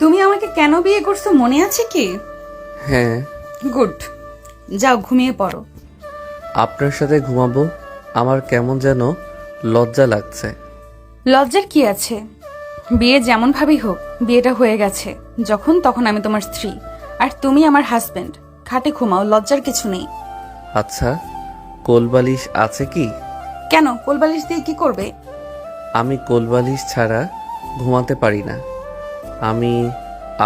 তুমি আমাকে কেন বিয়ে করছো মনে আছে কি? হ্যাঁ। গুড, যাও ঘুমিয়ে পড়ো। আপনার সাথে ঘুমাবো? আমার কেমন যেন লজ্জা লাগছে। লজ্জার কি আছে? বিয়ে যেমন ভাবেই হোক, বিয়েটা হয়ে গেছে যখন তখন আমি তোমার স্ত্রী আর তুমি আমার হাজবেন্ড। খাটে ঘুমাও, লজ্জার কিছু নেই। আচ্ছা, কোলবালিশ আছে কি? কেন, কোলবালিশ দিয়ে কি করবে? আমি কোলবালিশ ছাড়া ঘুমাতে পারি না। আমি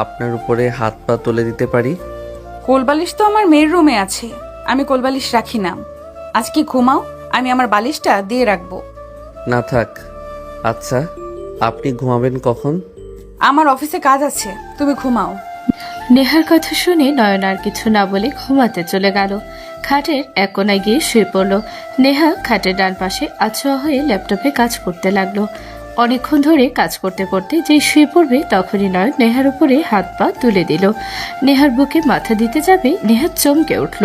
আপনার উপরে হাত পা তুলে দিতে পারি। কোলবালিশ তো আমার মেয়ের রুমে আছে, আমি কোলবালিশ রাখি না। আজকে ঘুমাও, আমি আমার বালিশটা দিয়ে রাখবো। না থাক। আচ্ছা, আপনি ঘুমাবেন কখন? আমার অফিসে কাজ আছে, তুমি ঘুমাও। নেহার কথা শুনে নয়ন আর কিছু না বলে ঘুমাতে চলে গেল। খাটের এক কোনায় গিয়ে শুয়ে পড়ল। নেহা খাটের ডান পাশে আছোয়া হয়ে ল্যাপটপে কাজ করতে লাগলো। অনেকক্ষণ ধরে কাজ করতে করতে যেই শুয়ে পড়বে তখনই নয়ন নেহার উপরে হাত পা তুলে দিল। নেহার বুকে মাথা দিতে যাবে, নেহা চমকে উঠল।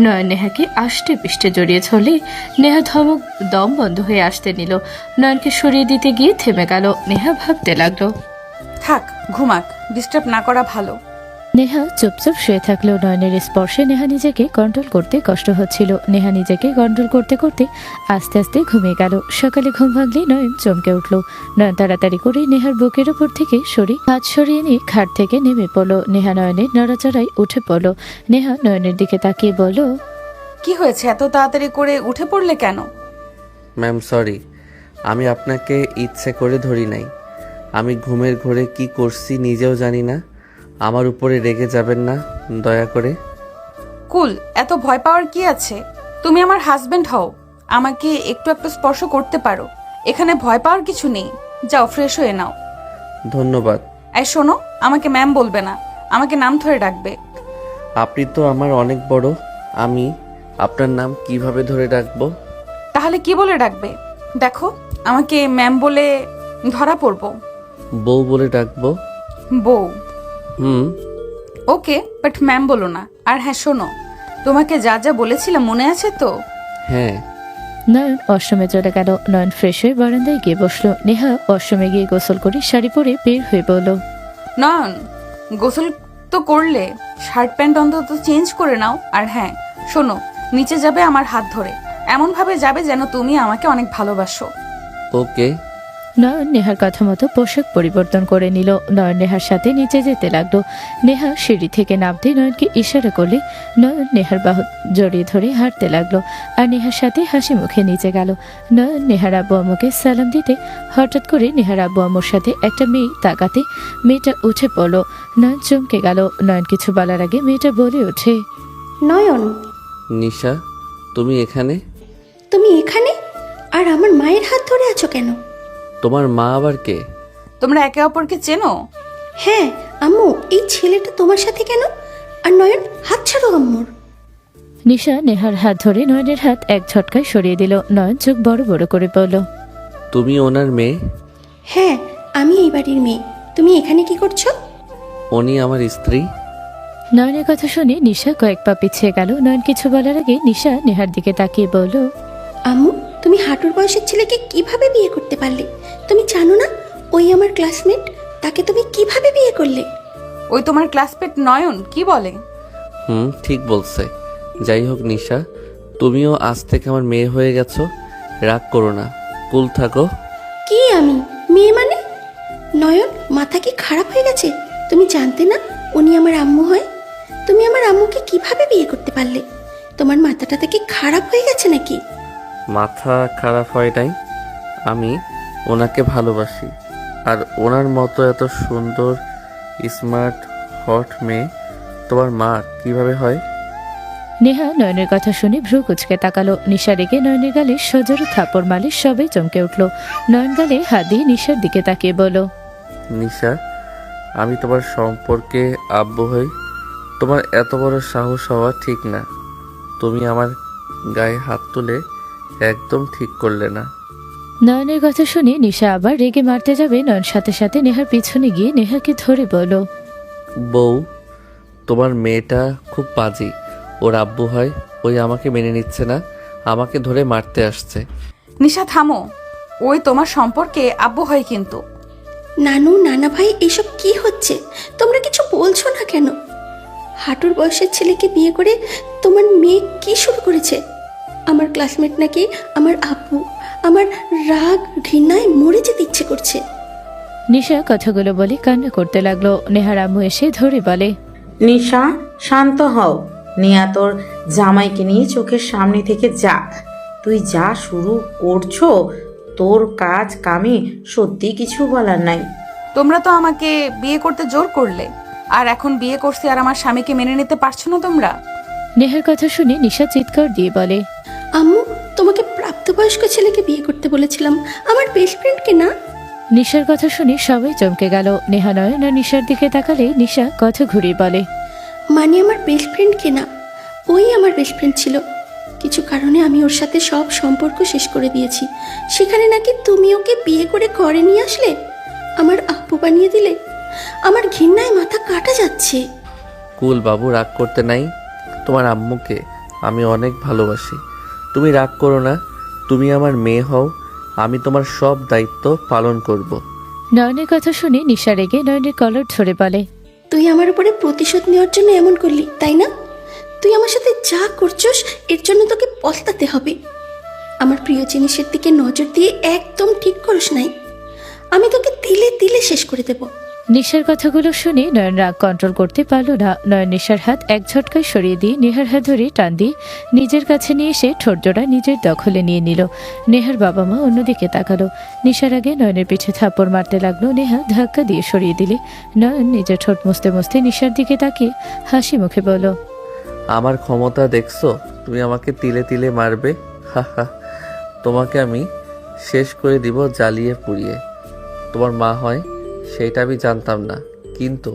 নয়ন নেহাকে আষ্টে পিষ্টে জড়িয়ে ধরলে নেহা ধমক দম বন্ধ হয়ে আসতে নিল। নয়নকে সরিয়ে দিতে গিয়ে থেমে গেল। নেহা ভাবতে লাগলো। থাক, ঘুমাক, ডিস্টার্ব না করা ভালো। নেহা চুপচাপ শুয়ে থাকলেও নয়নের স্পর্শে নেহা নিজেকে কন্ট্রোল করতে কষ্ট হচ্ছিল। নেহা নিজেকে কন্ট্রোল করতে করতে আস্তে আস্তে ঘুমিয়ে গেল। সকালে ঘুম ভাঙলেই নয়ন চমকে উঠল। নয়ন তাড়াতাড়ি করে নেহার বুকের ওপর থেকে হাত সরিয়ে নিয়ে খাট থেকে নেমে পড়ল। নেহা নয়নের নড়াচড়ায় উঠে পড়ল। নেহা নয়নের দিকে তাকিয়ে বলল, কি হয়েছে, এত তাড়াতাড়ি করে উঠে পড়লে কেন? ম্যাম সরি, আমি আপনাকে ইচ্ছে করে ধরি নাই। আমি ঘুমের ঘোরে কি করছি নিজেও জানি না। আমার উপরে রেগে যাবেন না দয়া করে। কুল, এত ভয় পাওয়ার কি আছে? তুমি আমার হাজবেন্ড হও, আমাকে একটু একটু স্পর্শ করতে পারো। এখানে ভয় পাওয়ার কিছু নেই। যাও ফ্রেশ হয়ে নাও। ধন্যবাদ। এই শোনো, আমাকে ম্যাম বলবে না, আমাকে নাম ধরে ডাকবে। আপনি তো আমার অনেক বড়, আমি আপনার নাম কিভাবে ধরে ডাকবো? তাহলে কি বলে ডাকবে? দেখো, আমাকে ম্যাম বলে ধরা পড়বো। বউ বলে ডাকবো। বউ? হুম। ওকে, বাট ম্যাম বলো না। আর হ্যাঁ শোনো, তোমাকে যা যা বলেছিলাম মনে আছে তো? হ্যাঁ। নয়ন ওয়াশরুমে চলে গেল। নয়ন ফ্রেশ হয়ে বারান্দায় গিয়ে বসলো। নেহা ওয়াশরুমে গিয়ে গোসল করে শাড়ি পরে বের হয়ে বলল, নয়ন, গোসল তো করলে, শার্ট প্যান্ট অন্তত চেঞ্জ করে নাও। আর হ্যাঁ শোনো, নিচে যাবে আমার হাত ধরে, এমন ভাবে যাবে যেন তুমি আমাকে অনেক ভালোবাসো। ওকে। নয়ন নেহার কথা মতো পোশাক পরিবর্তন করে নিল। নয়ন নেহার সাথে নিচে যেতে লাগলো। নেহা সিঁড়ি থেকে নামতে নয়নকে ইশারা করলে নয়ন নেহার বাহু জড়িয়ে ধরে হাঁটতে লাগলো আর নেহার সাথে হাসি মুখে নিচে গেল। নয়ন নেহার আব্বু আম্মুকে সালাম দিতে হঠাৎ করে নেহার আব্বু আম্মুর সাথে একটা মেয়ে তাকাতে মেয়েটা উঠে পড়ল। নয়ন চমকে গেল। নয়ন কিছু বলার আগে মেয়েটা বলে ওঠে, নয়ন, নিশা, তুমি এখানে? তুমি এখানে? আর আমার মায়ের হাত ধরে আছো কেন? তোমার মা আবার কে? তোমরা একে অপরকে চেনো? হ্যাঁ আম্মু, এই ছেলেটা তোমার সাথে কেন? আর নয়ন, হাত ছাড়ো আম্মুর। নিশা নেহার হাত ধরে নয়নের হাত এক ঝটকায় সরিয়ে দিল। নয়ন চোখ বড় বড় করে বলল, তুমি ওনার মেয়ে? হ্যাঁ, আমি এই বাড়ির মেয়ে। তুমি এখানে কি করছো? উনি আমার স্ত্রী। নয়নের কথা শুনে নিশা কয়েক পা পিছিয়ে গেল। নয়ন কিছু বলার আগে নিশা নেহার দিকে তাকিয়ে বলল, আম্মু, তুমি হাঁটুর বয়সের ছেলেকে কিভাবে বিয়ে করতে পারলে? তুমি জানো না ওই আমার ক্লাসমেট? তাকে তুমি কিভাবে বিয়ে করলে? ওই তোমার ক্লাসমেট নয়ন কি বলে? ঠিক বলছে। যাই হোক নিশা, তুমিও আজ থেকে আমার মেয়ে হয়ে গেছো। রাগ করো না, কুল থাকো। কি আমি মেয়ে মানে? নয়ন, মাথা কি খারাপ হয়ে গেছে? তুমি জানতে না উনি আমার আম্মু হয়? তুমি আমার আম্মুকে কিভাবে বিয়ে করতে পারলে? তোমার মাথাটা কি খারাপ হয়ে গেছে নাকি? মাথা খারাপ হয় নাই, আমি ওনাকে ভালোবাসি। আর ওনার মতো এত সুন্দর স্মার্ট হট মেয়ে তোমার মা কিভাবে হয়? নেহা নয়নের কথা শুনে ভ্রু কুচকে তাকালো। নিশা রেগে নয়নের গালে সজোরে থাপড় মারলে সবাই চমকে উঠল। নয়ন গালে হাত দিয়ে নিশার দিকে তাকিয়ে বলল, নিশা, আমি তোমার সম্পর্কে আব্বু হই? তোমার এত বড় সাহস হওয়া ঠিক না। তুমি আমার গায়ে হাত তুলে একদম ঠিক করলে না। নয়নের কথা শুনে নিশা আবার রেগে মারতে যাবে। নয়ন সাথে সাথে নেহার পিছনে গিয়ে নেহাকে ধরে বলল, বউ, তোমার মেয়েটা খুব পাজি। ওর আব্বু হয়, ওই আমাকে মেনে নিচ্ছে না, আমাকে ধরে মারতে আসছে। নিশা থামো, ওই তোমার সম্পর্কে আব্বু হয় কিন্তু। নানু, নানা ভাই, এসব কি হচ্ছে? হাঁটুর বয়সের ছেলেকে বিয়ে করে তোমার মেয়ে কি শুরু করেছে? আমার ক্লাসমেট নাকি আমার আব্বু। আমার রাগ ঘৃণায় মরে যেতে ইচ্ছে করছে। নিশা কথাগুলো বলে কান্না করতে লাগলো। নেহার আম্মু এসে ধরে বলে, নিশা, শান্ত হও। নেহা তোর জামাইকে নিয়ে চোখের সামনে থেকে যা। তুই যা শুরু করছো, তোর কাজ কামে সত্যি কিছু বলার নাই। তোমরা তো আমাকে বিয়ে করতে জোর করলে, আর এখন বিয়ে করছি আর আমার স্বামীকে মেনে নিতে পারছো না তোমরা? নেহার কথা শুনে নিশা চিৎকার দিয়ে বলে, আম্মু, তোমাকে প্রাপ্তবয়স্ক ছেলেকে বিয়ে করতে বলেছিলাম, আমার বেস্ট ফ্রেন্ডকে না। নিশার কথা শুনে সবাই চমকে গেল। নেহা নয়ন আর নিশার দিকে তাকালে নিশা কথা ঘুরিয়ে বলে, মানে আমার বেস্ট ফ্রেন্ডকে না, ওই আমার বেস্ট ফ্রেন্ড ছিল। কিছু কারণে আমি ওর সাথে সব সম্পর্ক শেষ করে দিয়েছি। সেখানে নাকি তুমি ওকে বিয়ে করে ঘরে নিয়ে আসলে, আমার আব্বু বানিয়ে দিলে। আমার ঘৃণায় মাথা কাটা যাচ্ছে। কুল বাবু, রাগ করতে নাই। তোমার আম্মুকে আমি অনেক ভালোবাসি। তুমি রাগ করো না। তুমি আমার মেয়ে হও, আমি তোমার সব দায়িত্ব পালন করব। নয়নের কথা শুনে নিশা রেগে নয়নের কলার ধরে বলে, তুই আমার উপরে প্রতিশোধ নেওয়ার জন্য এমন করলি, তাই না? তুই আমার সাথে যা করছস এর জন্য তোকে পস্তাতে হবে। আমার প্রিয় জিনিসের দিকে নজর দিয়ে একদম ঠিক করিস নাই। আমি তোকে তিলে তিলে শেষ করে দেব। নিশার কথাগুলো শুনে নয়ন রাগ কন্ট্রোল করতে পারল না। নয়ন নিশার হাত এক ঝটকায় সরিয়ে দিয়ে নেহার হাত ধরে টান দিয়ে নিজের কাছে নিয়ে এসে ঠোঁটজোড়া নিজের দখলে নিয়ে নিল। নেহার বাবা মা অন্যদিকে তাকালো। নিশার আগে নয়নের পিঠে থাপ্পড় মারতে লাগলো। নেহা ধাক্কা দিয়ে সরিয়ে দিলে নয়ন নিজের ঠোঁট মুছতে মুছতে নিশার দিকে তাকিয়ে হাসি মুখে বলল, আমার ক্ষমতা দেখছো? তুমি আমাকে তিলে তিলে মারবে? হা হা, তোমাকে আমি শেষ করে দিব জ্বালিয়ে পুড়িয়ে। তোমার মা হয় সেইটা আমি জানতাম না, কিন্তু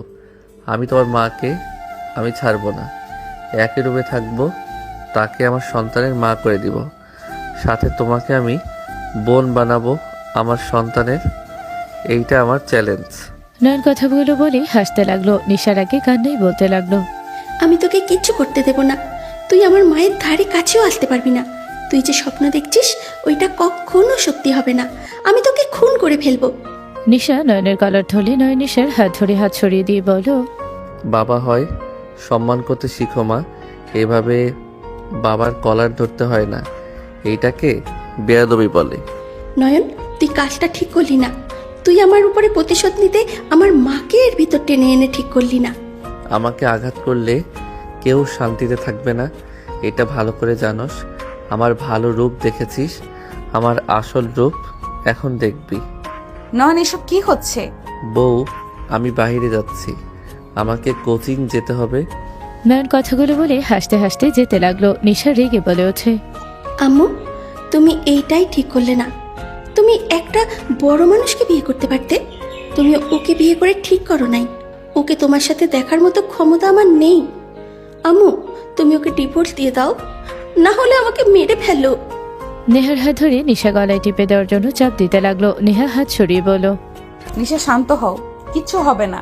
আমি তোমার মাকে আমি ছাড়বো না। একই রূপে থাকবো, তাকে আমার সন্তানের মা করে দিব। সাথে তোমাকে আমি বোন বানাবো আমার সন্তানের। এইটা আমার চ্যালেঞ্জ। নয়ন কথাগুলো বলে হাসতে লাগলো। নিশার আগে কান্নাই বলতে লাগলো, আমি তোকে কিচ্ছু করতে দেব না। তুই আমার মায়ের ধারে কাছেও আসতে পারবি না। তুই যে স্বপ্ন দেখছিস ওইটা কখনো সত্যি হবে না। আমি তোকে খুন করে ফেলবো। নিশা নয়নের কলার ধরে নয়ন নিশার হাত ধরে হাত সরিয়ে দিয়ে বলল, বাবা হয় সম্মান করতে শিখো মা। এভাবে বাবার কলার ধরতে হয় না, এইটাকে বেয়াদবি বলে। নয়ন, তুই কাজটা ঠিক করলি না। তুই আমার উপরে প্রতিশোধ নিতে আমার মাকে এর ভিতর টেনে এনে ঠিক করলি না। আমাকে আঘাত করলে কেউ শান্তিতে থাকবে না, এটা ভালো করে জানোস। আমার ভালো রূপ দেখেছিস, আমার আসল রূপ এখন দেখবি। নয়ন, এসব কি হচ্ছে? বউ, আমি বাইরে যাচ্ছি, আমাকে কোচিং যেতে হবে। নয়ন কথাগুলো বলে হাসতে হাসতে যেতে লাগলো। নিশা রেগে বলে ওঠে, আম্মু, তুমি এইটাই ঠিক করলে না। তুমি একটা বড় মানুষকে বিয়ে করতে পারতে। তুমি ওকে বিয়ে করে ঠিক করো নাই। ওকে তোমার সাথে দেখার মতো ক্ষমতা আমার নেই। আম্মু, তুমি ওকে ডিভোর্স দিয়ে দাও, না হলে আমাকে মেরে ফেলো। নেহার হাত ধরে নিশা গলায় টিপে দেওয়ার জন্য চাপ দিতে লাগলো। নেহা হাত সরিয়ে বলল, নিশা, শান্ত হও। কিচ্ছু হবে না।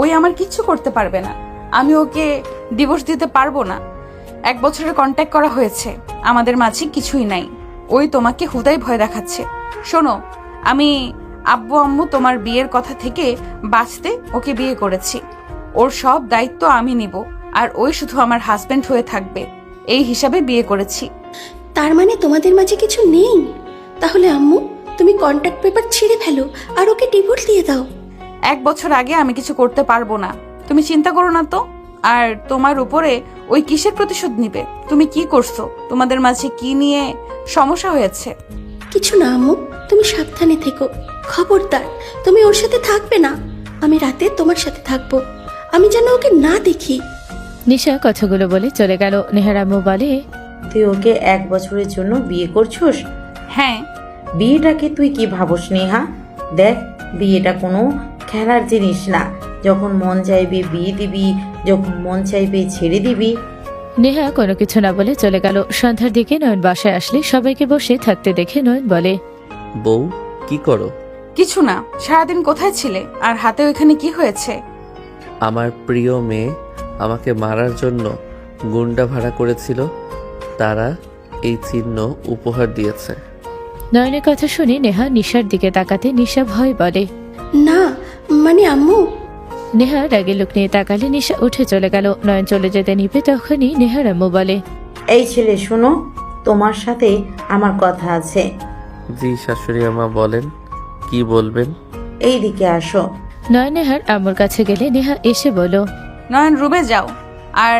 ওই আমার কিচ্ছু করতে পারবে না। আমি ওকে ডিভোর্স দিতে পারবো না। 1 বছরের কন্ট্যাক্ট করা হয়েছে, আমাদের মাঝে কিছুই নাই। ওই তোমাকে হুদাই ভয় দেখাচ্ছে। শোনো, আমি আব্বু আম্মু তোমার বিয়ের কথা থেকে বাঁচতে ওকে বিয়ে করেছি। ওর সব দায়িত্ব আমি নিব, আর ওই শুধু আমার হাজবেন্ড হয়ে থাকবে, এই হিসাবে বিয়ে করেছি। তার মানে তোমাদের মাঝে কিছু নেই? তাহলে আম্মু, তুমি কন্ট্যাক্ট পেপার ছিঁড়ে ফেলো আর ওকে ডিভোর্স দিয়ে দাও। 1 বছর আগে আমি কিছু করতে পারবো না, তুমি চিন্তা করো না তো। আর তোমার উপরে ওই কিসের প্রতিশোধ নিবে? তুমি কি করছো? তোমাদের মাঝে কি নিয়ে সমস্যা হয়েছে? কিছু না আম্মু, তুমি সাবধানে থেকো। খবরদার, তুমি ওর সাথে থাকবে না। আমি রাতে তোমার সাথে থাকবো, আমি যেন ওকে না দেখি। নিশা কথাগুলো বলে চলে গেল। নেহার আম্মু বলে, তুই ওকে 1 বছরের জন্য বিয়ে করছস? হ্যাঁ। বিয়েটাকে তুই কি ভাবস নেহা? দেখ, বিয়েটা কোনো খেলার জিনিস না। যখন মন চাইবে বিয়ে দিবি, যখন মন চাইবে ছেড়ে দিবি। নেহা কোনো কিছু না বলে চলে গেল। সন্ধ্যার দিকে নয়ন বাসায় আসলে সবাইকে বসে থাকতে দেখে নয়ন বলে, বউ, কি করো? কিছু না। সারাদিন কোথায় ছিলে? আর হাতে ওইখানে কি হয়েছে? আমার প্রিয় মেয়ে আমাকে মারার জন্য গুন্ডা ভাড়া করেছিল, তারা এই চিহ্ন উপহার দিয়েছে। নয়নের কথা শুনে নেহা নিশার দিকে তাকাতে নিশা ভয় বলে, না, মানে আম্মু, নেহা রাগে লোক নিয়ে তাকালে নিশা উঠে চলে গেল। নয়ন চলে যেতে নিবে তখনই নেহার আম্মু বলে, এই ছেলে শোনো, তোমার সাথে আমার কথা আছে। জি শাশুড়ি আমা, বলেন কি বলবেন। এই দিকে আসো। নয়ন নেহার আম্মুর কাছে গেলে নেহা এসে বলল, নয়ন রুমে যাও। আর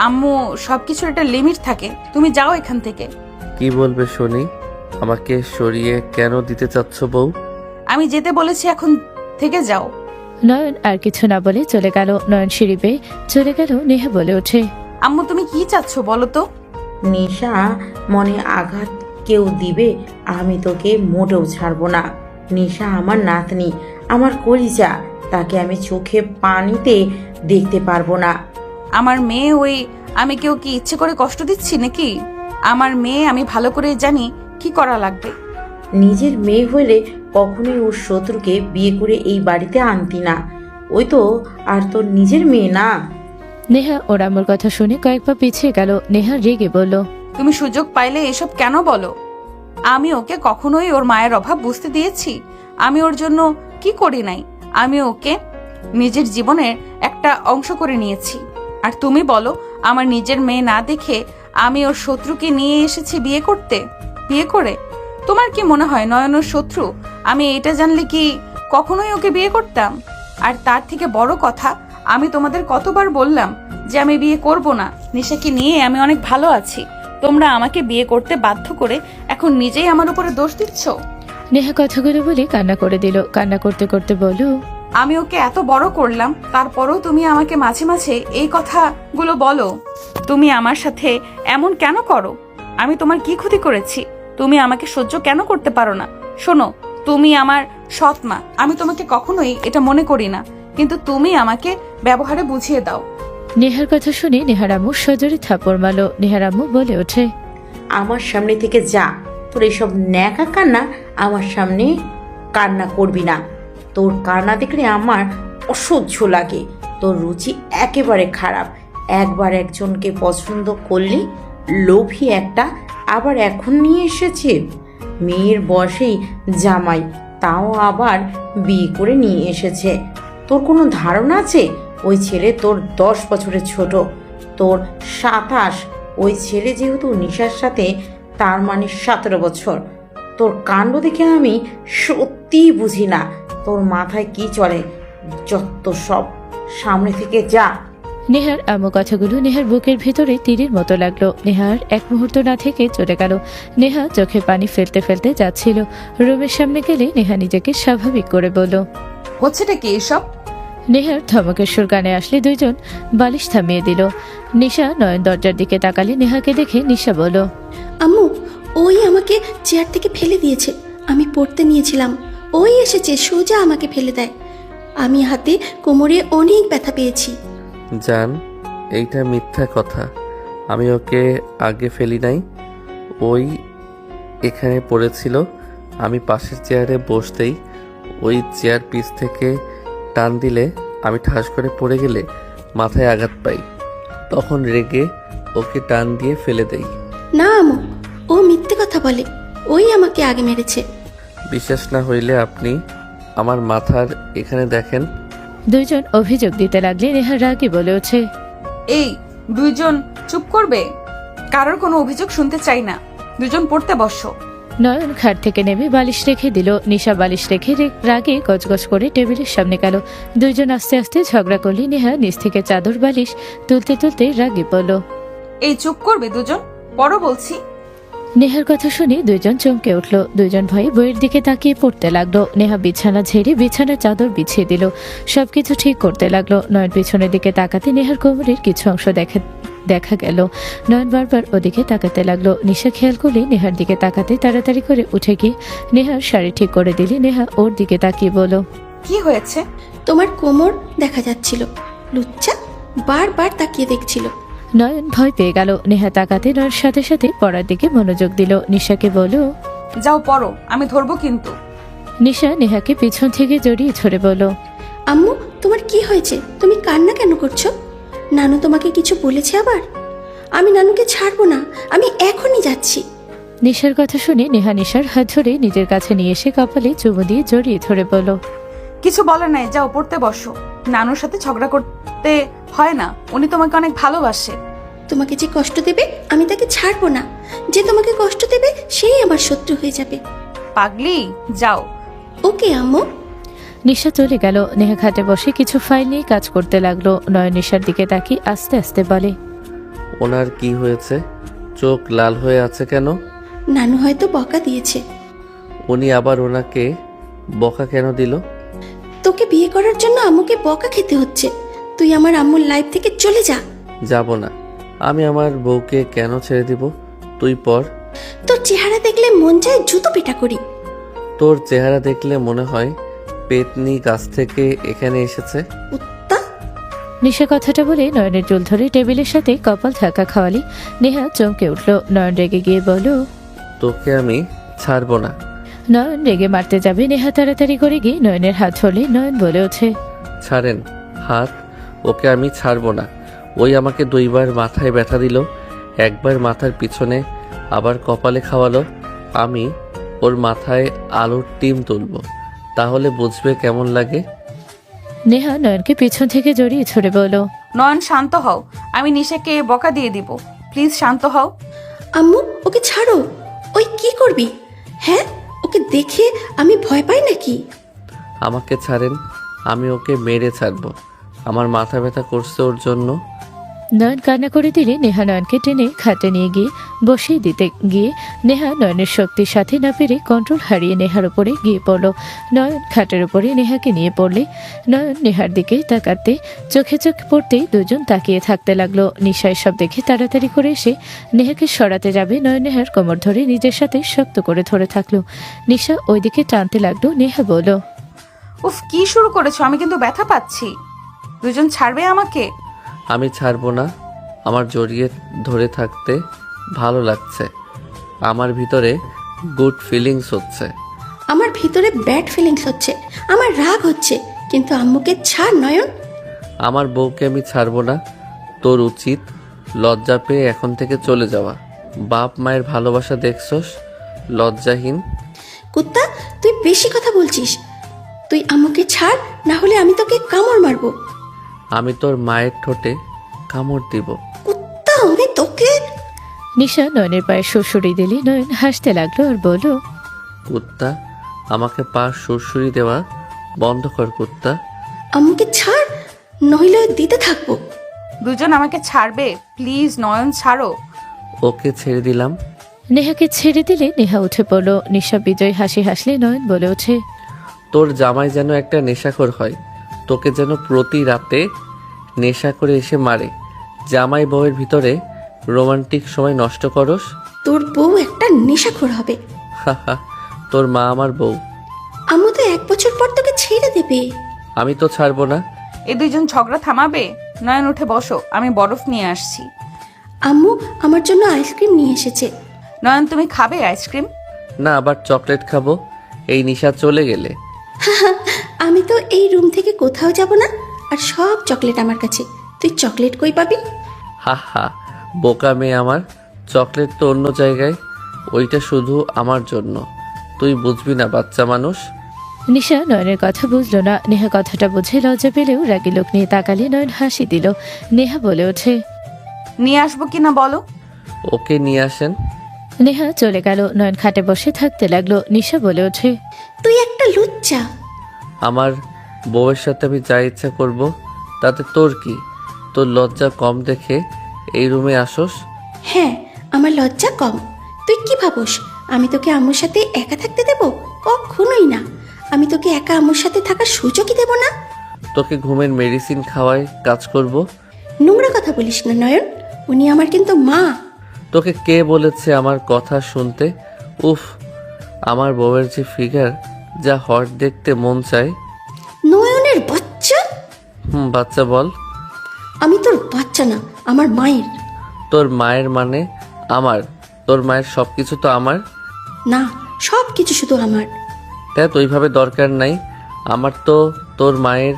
আম্মু, সবকিছুর একটা লিমিট থাকে, তুমি যাও এখান থেকে। কি বলবে শুনি। আমাকে সরিয়ে কেন দিতে চাচ্ছ বউ? আমি যেতে বলেছি, এখন থেকে যাও। নয়ন আর কিছু না বলে চলে গেল। নয়ন সিঁড়ি বেয়ে চলে গেল। নেহা বলে ওঠে, আম্মু তুমি কি চাচ্ছ বলো তো? নিশা, মনে আঘাত কেউ দিবে, আমি তোকে মোটেও ছাড়বো না। নিশা আমার নাতনি, আমার কলিজা, তাকে আমি চোখে পানিতে দেখতে পারবো না। আমার মেয়ে, আমি কেউ কি ইচ্ছে করে কষ্ট দিচ্ছি নাকি? আমার মেয়ে, আমি ভালো করে জানি কি করা লাগবে। নিজের মেয়ে হলে কখনোই ওর শত্রুকে বিয়ে করে এই বাড়িতে আনতি না। ওই তো আর তোর নিজের মেয়ে না। নেহা ওর আম্মুর কথা শুনে কয়েক পা পিছিয়ে গেল। নেহা রেগে বলল, তুমি সুযোগ পাইলে এসব কেন বলো? আমি ওকে কখনোই ওর মায়ের অভাব বুঝতে দিয়েছি? আমি ওর জন্য কি করি নাই? আমি ওকে নিজের জীবনের একটা অংশ করে নিয়েছি। আর তুমি বলো, আমার নিজের মেয়ে না দেখে আমি ওর শত্রুকে নিয়ে এসেছি বিয়ে করতে। বিয়ে করে তোমার কি মনে হয় নয়ন ওর শত্রু? আমি এটা জানলে কি কখনোই ওকে বিয়ে করতাম? আর তার থেকে বড় কথা, আমি তোমাদের কতবার বললাম যে আমি বিয়ে করব না। নিশাকে নিয়ে আমি অনেক ভালো আছি। তোমরা আমাকে বিয়ে করতে বাধ্য করে এখন নিজেই আমার উপরে দোষ দিচ্ছ। নেহা কথাগুলো বলে কান্না করে দিল। কান্না করতে করতে বলল, আমি ওকে এত বড় করলাম, তারপরও তুমি আমাকে মাঝে মাঝে এই কথাগুলো বলো। তুমি আমার সাথে এমন কেন করো? আমি তোমার কি ক্ষতি করেছি? তুমি আমাকে সহ্য কেন করতে পারো না? শোনো, তুমি আমার সৎ মা, আমি তোমাকে কখনোই এটা মনে করি না, কিন্তু তুমি আমাকে ব্যবহারে বুঝিয়ে দাও। নেহার কথা শুনে নেহার আম্মু সজোরে থাপড় মারল। নেহার আম্মু বলে ওঠে, আমার সামনে থেকে যা। তোর এইসব ন্যাকা কান্না আমার সামনে কান্না করবি না। তোর কান্না দেখলে আমার অসহ্য লাগে। তোর রুচি একেবারে খারাপ। একবার একজনকে পছন্দ করলি, লোভী একটা, আবার এখন নিয়ে এসেছে মেয়ের বয়সেই জামাই, তাও আবার বিয়ে করে নিয়ে এসেছে। তোর কোনো ধারণা আছে ওই ছেলে তোর 10 বছরের ছোট, তোর 27। ওই ছেলে যেহেতু নিশার সাথে, তার মানে 17 বছর। তোর কাণ্ড দেখে আমি সত্যিই বুঝি না তোর মাথায় কি চলে। যত সব, সামনে থেকে যা। নেহার আম্মু কথাগুলো নেহার বুকের ভেতরে তীরের মতো লাগলো। নেহার এক মুহূর্ত না থেকে চলে গেল। নেহা চোখে পানি ফেলতে ফেলতে যাচ্ছিল। রুমের সামনে গেলে নেহা নিজেকে স্বাভাবিক করে বলল, হচ্ছেটা কি এসব? নেহার ধমকের সুর কানে আসলে দুইজন বালিশ থামিয়ে দিল। নিশা নয়ন দরজার দিকে তাকালে নেহাকে দেখে নিশা বলল, আম্মু, ওই আমাকে চেয়ার থেকে ফেলে দিয়েছে। আমি পড়তে নিয়েছিলাম, ওই এসেছে সোজা আমাকে ফেলে দেয়। আমি হাতে কোমরে অনেক ব্যথা পেয়েছি। জান, এইটা মিথ্যা কথা। আমি ওকে আগে ফেলি নাই। ওই এখানে পড়েছিল। আমি পাশের চেয়ারে বসতেই ওই চেয়ার পিছ থেকে টান দিলে আমি ঠাস করে পড়ে গেলে মাথায় আঘাত পাই। তখন রেগে ওকে টান দিয়ে ফেলে দেই। না আম্মু, ও মিথ্যে কথা বলে। ওই আমাকে আগে মেরেছে। বিশ্বাস না হইলে আপনি আমার মাথার এখানে দেখেন। দুইজন অভিযোগ দিতে লাগলে নেহা রাগে বলে ওঠে, এই দুইজন চুপ করবে? কারোর কোনো অভিযোগ শুনতে চাই না। দুজন পড়তে বসো। নয়ন খাট থেকে নেমে বালিশ রেখে দিল। নিশা বালিশ রেখে রাগে গজগজ করে টেবিলের সামনে গেল। দুইজন আস্তে আস্তে ঝগড়া করলে নেহা নিচ থেকে চাদর বালিশ তুলতে তুলতে রাগে বলল, এই চুপ করবে দুজন? পড়ো বলছি। নেহার কথা শুনে দুইজন চমকে উঠল। দুইজন ভয়ে বইয়ের দিকে তাকিয়ে পড়তে লাগলো। নেহা বিছানা ঝেড়ে বিছানার চাদর বিছিয়ে দিল। সবকিছু ঠিক করতে লাগলো। নয়ন পিছনের দিকে তাকাতে নেহার কোমরের কিছু অংশ দেখা গেল। নয়ন বারবার ওদিকে তাকাতে লাগলো। নিশা খেয়াল করলে নেহার দিকে তাকাতে তাড়াতাড়ি করে উঠে গিয়ে নেহার শাড়ি ঠিক করে দিলে নেহা ওর দিকে তাকিয়ে বলল, কি হয়েছে? তোমার কোমর দেখা যাচ্ছিল। লুচ্চা বারবার তাকিয়ে দেখছিল। নয়ন ভয় পেয়ে গেল। নেহা তাকাতে নয়ন সাথে সাথে পড়ার দিকে মনোযোগ দিল। নিশাকে বলল, যাও পড়ো, আমি ধরবো কিন্তু। নিশা নেহাকে পিছন থেকে জড়িয়ে ধরে বলল, আম্মু, তোমার কি হয়েছে? তুমি কান্না কেন করছো? নানু তোমাকে কিছু বলেছে আবার? আমি নানুকে ছাড়বো না, আমি এখনই যাচ্ছি। নিশার কথা শুনে নেহা নিশার হাত ধরে নিজের কাছে নিয়ে এসে কপালে চুমু দিয়ে জড়িয়ে ধরে বলল, কিছু বলে নাই, যাও পড়তে বসো। নানুর সাথে ঝগড়া করতে হয় না, উনি তোমাকে অনেক ভালোবাসে। তোমাকে যে কষ্ট দেবে আমি তাকে ছাড়বো না। যে তোমাকে কষ্ট দেবে সেই আমার শত্রু হয়ে যাবে। পাগলি, যাও। ওকে আম্মু। নিশা চলে গেল। নেহা খাটে বসে কিছু ফাইল নিয়ে কাজ করতে লাগলো। নয়ন নিশার দিকে তাকিয়ে আস্তে আস্তে বলে, ওনার কি হয়েছে? চোখ লাল হয়ে আছে কেন? নানু হয়তো বকা দিয়েছে। উনি আবার ওনাকে বকা কেন দিল? তোকে বিয়ে করার জন্য আম্মুকে বকা খেতে হচ্ছে। তুই আমার আম্মুর লাইফ থেকে চলে যা। যাব না। আমি আমার বউকে কেন ছেড়ে দিব? তুই পর। তোর চেহারা দেখলে মন চায় জুতো পেটা করি। তোর চেহারা দেখলে মনে হয় পেতনি গাছ থেকে এখানে এসেছে। কুত্তা। নিশা কথাটা বলে নয়নের চুল ধরে টেবিলের সাথে কপাল ধাক্কা খাওয়ালি। নেহা চমকে উঠল। নয়ন রেগে গিয়ে বলল, তোকে আমি ছাড়বো না। নয়ন রেগে মারতে যাবে। নেহা তাড়াতাড়ি করে গিয়ে নয়নের হাত ধরলে। নয়ন বলে ওঠে, ছাড়েন হাত। ওকে আমি ছাড়বো না। ওই আমাকে 2 বার মাথায় ব্যথা দিল, একবার মাথার পিছনে, আবার কপালে খাওয়ালো। আমি ওর মাথায় আলুর ডিম তুলবো, তাহলে বুঝবে কেমন লাগে। নেহা নয়নকে পিছন থেকে জড়িয়ে ধরে বলল, নয়ন, শান্ত হও। আমি নিশাকে বকা দিয়ে দিব। প্লিজ শান্ত হও। আম্মু ওকে ছাড়ো। ওই কি করবি? হ্যাঁ, ওকে দেখে আমি ভয় পাই নাকি? আমাকে ছাড়েন, আমি ওকে মেরে ছাড়বো। আমার মাথা ব্যথা করছে ওর জন্য। নয়ন কান্না করে দিলে নেহা নয়নকে টেনে খাটে নিয়ে গিয়ে বসিয়ে দিতে গিয়ে নেহা নয়নের শক্তির সাথে না পেরে কন্ট্রোল হারিয়ে নেহার উপরে গিয়ে পড়ল। নয়ন খাটের উপরে নেহাকে নিয়ে পড়লে নয়ন নেহার দিকে তাকাতে চোখে চোখ পড়তেই দুজন তাকিয়ে থাকতে লাগলো। নিশা এসব দেখে তাড়াতাড়ি করে এসে নেহাকে সরাতে যাবে। নয়ন নেহার কোমর ধরে নিজের সাথে শক্ত করে ধরে থাকলো। নিশা ওইদিকে টানতে লাগলো। নেহা বলল, উফ, কি শুরু করেছো? আমি কিন্তু ব্যথা পাচ্ছি। দুজন ছাড়বে আমাকে? আমি ছাড়বো না। আমার জড়িয়ে ধরে থাকতে ভালো লাগছে। আমার ভিতরে গুড ফিলিংস হচ্ছে। আমার ভিতরে ব্যাড ফিলিংস হচ্ছে। আমার রাগ হচ্ছে। কিন্তু আম্মুকে ছাড় নয়ন। আমার বউকে আমি ছাড়বো না। তোর উচিত লজ্জা পেয়ে এখন থেকে চলে যাওয়া। বাপ মায়ের ভালোবাসা দেখছস? লজ্জাহীন কুত্তা, তুই বেশি কথা বলছিস। তুই আম্মুকে ছাড়, না হলে আমি তোকে কামড় মারবো। আমি তোর মায়ের ঠোঁটে কামড় দিব। কুত্তা, আমি তোকে। নিশা নয়নের পায়ে শ্বশুরি দিলে। নয়ন হাসতে লাগলো আর বলল, কুত্তা, আমাকে পা সুরসুরি দেওয়া বন্ধ কর কুত্তা। আম্মুকে ছাড়, নইলে দিতে থাকবো। দুজন আমাকে ছাড়বে? প্লিজ নয়ন, ছাড়ো। ওকে ছেড়ে দিলাম। নেহাকে ছেড়ে দিলে নেহা উঠে পড়ল। নিশা বিজয় হাসি হাসলে নয়ন বলে ওঠে, তোর জামাই যেন একটা নেশাখোর হয়, তোকে যেন প্রতি রাতে নেশা করে এসে মারে। জামাই বউয়ের ভিতরে রোমান্টিক সময় নষ্ট করস। তোর বউ একটা নেশাখোর হবে। হাহা, তোর মা আমার বউ। আম্মু তো 1 বছর পর তোকে ছেড়ে দেবে। আমি তো ছাড়বো না। এই দুইজন ঝগড়া থামাবে? নয়ন, উঠে বসো, আমি বরফ নিয়ে আসছি। আম্মু আমার জন্য আইসক্রিম নিয়ে এসেছে। নয়ন, তুমি খাবে আইসক্রিম? না, আবার চকলেট খাবো এই নিশা চলে গেলে। আমি তো এই রুম থেকে কোথাও যাব না। আর সব চকলেট আমার কাছে। তুই চকলেট কই পাবি? হা, বোকা মেয়ে আমার। চকলেট তো অন্য জায়গায়, ওইটা শুধু আমার জন্য। তুই বুঝবি না, বাচ্চা মানুষ। নিশা নয়নের কথা বুঝলো না। নেহা কথাটা বুঝে লজ্জা পেলেও রাগি লোক নিয়ে তাকালে নয়ন হাসি দিল। নেহা বলে ওঠে, নিয়ে আসবো কিনা বলো? ওকে নিয়ে আসেন। নেহা চলে গেল। নয়ন খাটে বসে থাকতে লাগলো। নিশা বলে ওঠে, তুই একটা লুচ্চা। আমার বউয়ের সাথে আমি যা ইচ্ছা করব, তাতে তোর কি? তোর লজ্জা কম দেখে এই রুমে আসোস? হ্যাঁ, আমার লজ্জা কম। তুই কি ভাবস আমি তোকে আম্মুর সাথে একা থাকতে দেব? কখনোই না। আমি তোকে একা আম্মুর সাথে থাকার সুযোগই দেব না। তোকে ঘুমের মেডিসিন খাওয়ায় কাজ করব। নোংরা কথা বলিস না নয়ন। উনি আমার কিন্তু মা। তোকে কে বলেছে আমার কথা শুনতে? উফ, আমার বউয়ের যে ফিগার, যা হট দেখতে মন চায়। নয়নের বাচ্চা। বাচ্চা বল। আমি তোর বাচ্চা না, আমার মায়ের। তোর মায়ের মানে আমার? তোর মায়ের সব কিছু তো আমার না, সব কিছু শুধু আমার। তাই তো ওইভাবে দরকার নাই। আমার তো তোর মায়ের।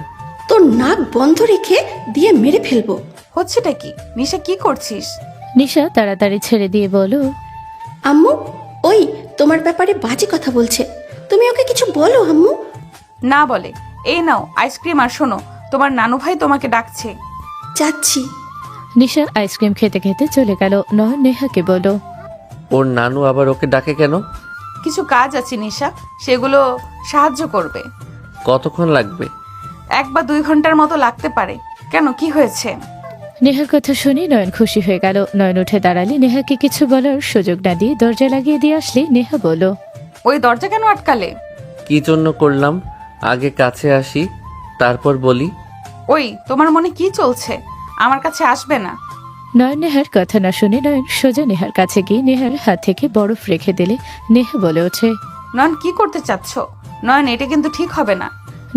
তোর নাক বন্ধ রেখে দিয়ে মেরে ফেলবো। হচ্ছেটা কি? নিশা, কি করছিস? নিশা তাড়াতাড়ি ছেড়ে দিয়ে বলো, আম্মু, ওই তোমার ব্যাপারে বাজে কথা বলছে। তুমি ওকে কিছু বলো আম্মু। না বলে। এই নাও আইসক্রিম, আর শোনো, তোমার নানু ভাই তোমাকে ডাকছে। যাচ্ছি। নিশা আইসক্রিম খেতে খেতে চলে গেল। নয়ন নেহাকে বলল, ওর নানু আবার ওকে ডাকে কেন? কিছু কাজ আছে নিশা, সেগুলো সাহায্য করবে। কতক্ষণ লাগবে? 1 বা 2 ঘন্টার মতো লাগতে পারে। কেন, কি হয়েছে? নেহার কথা শুনে নয়ন খুশি হয়ে গেল। নয়ন উঠে দাঁড়ালে নেহাকে কিছু বলার সুযোগ না দিয়ে দরজা লাগিয়ে দিয়ে আসলে নেহা বলল, ওই দরজা কেন আটকালে? কি জন্য করলাম? আগে কাছে আসি, তারপর বলি। ওই তোমার মনে কি চলছে? আমার কাছে আসবে না। নয়ন নেহার কথা না শুনে নয়ন সোজা নেহার কাছে গিয়ে নেহার হাত থেকে বরফ রেখে দিলে নেহা বলে ওঠে, নয়ন, কি করতে চাচ্ছ? নয়ন, এটা কিন্তু ঠিক হবে না।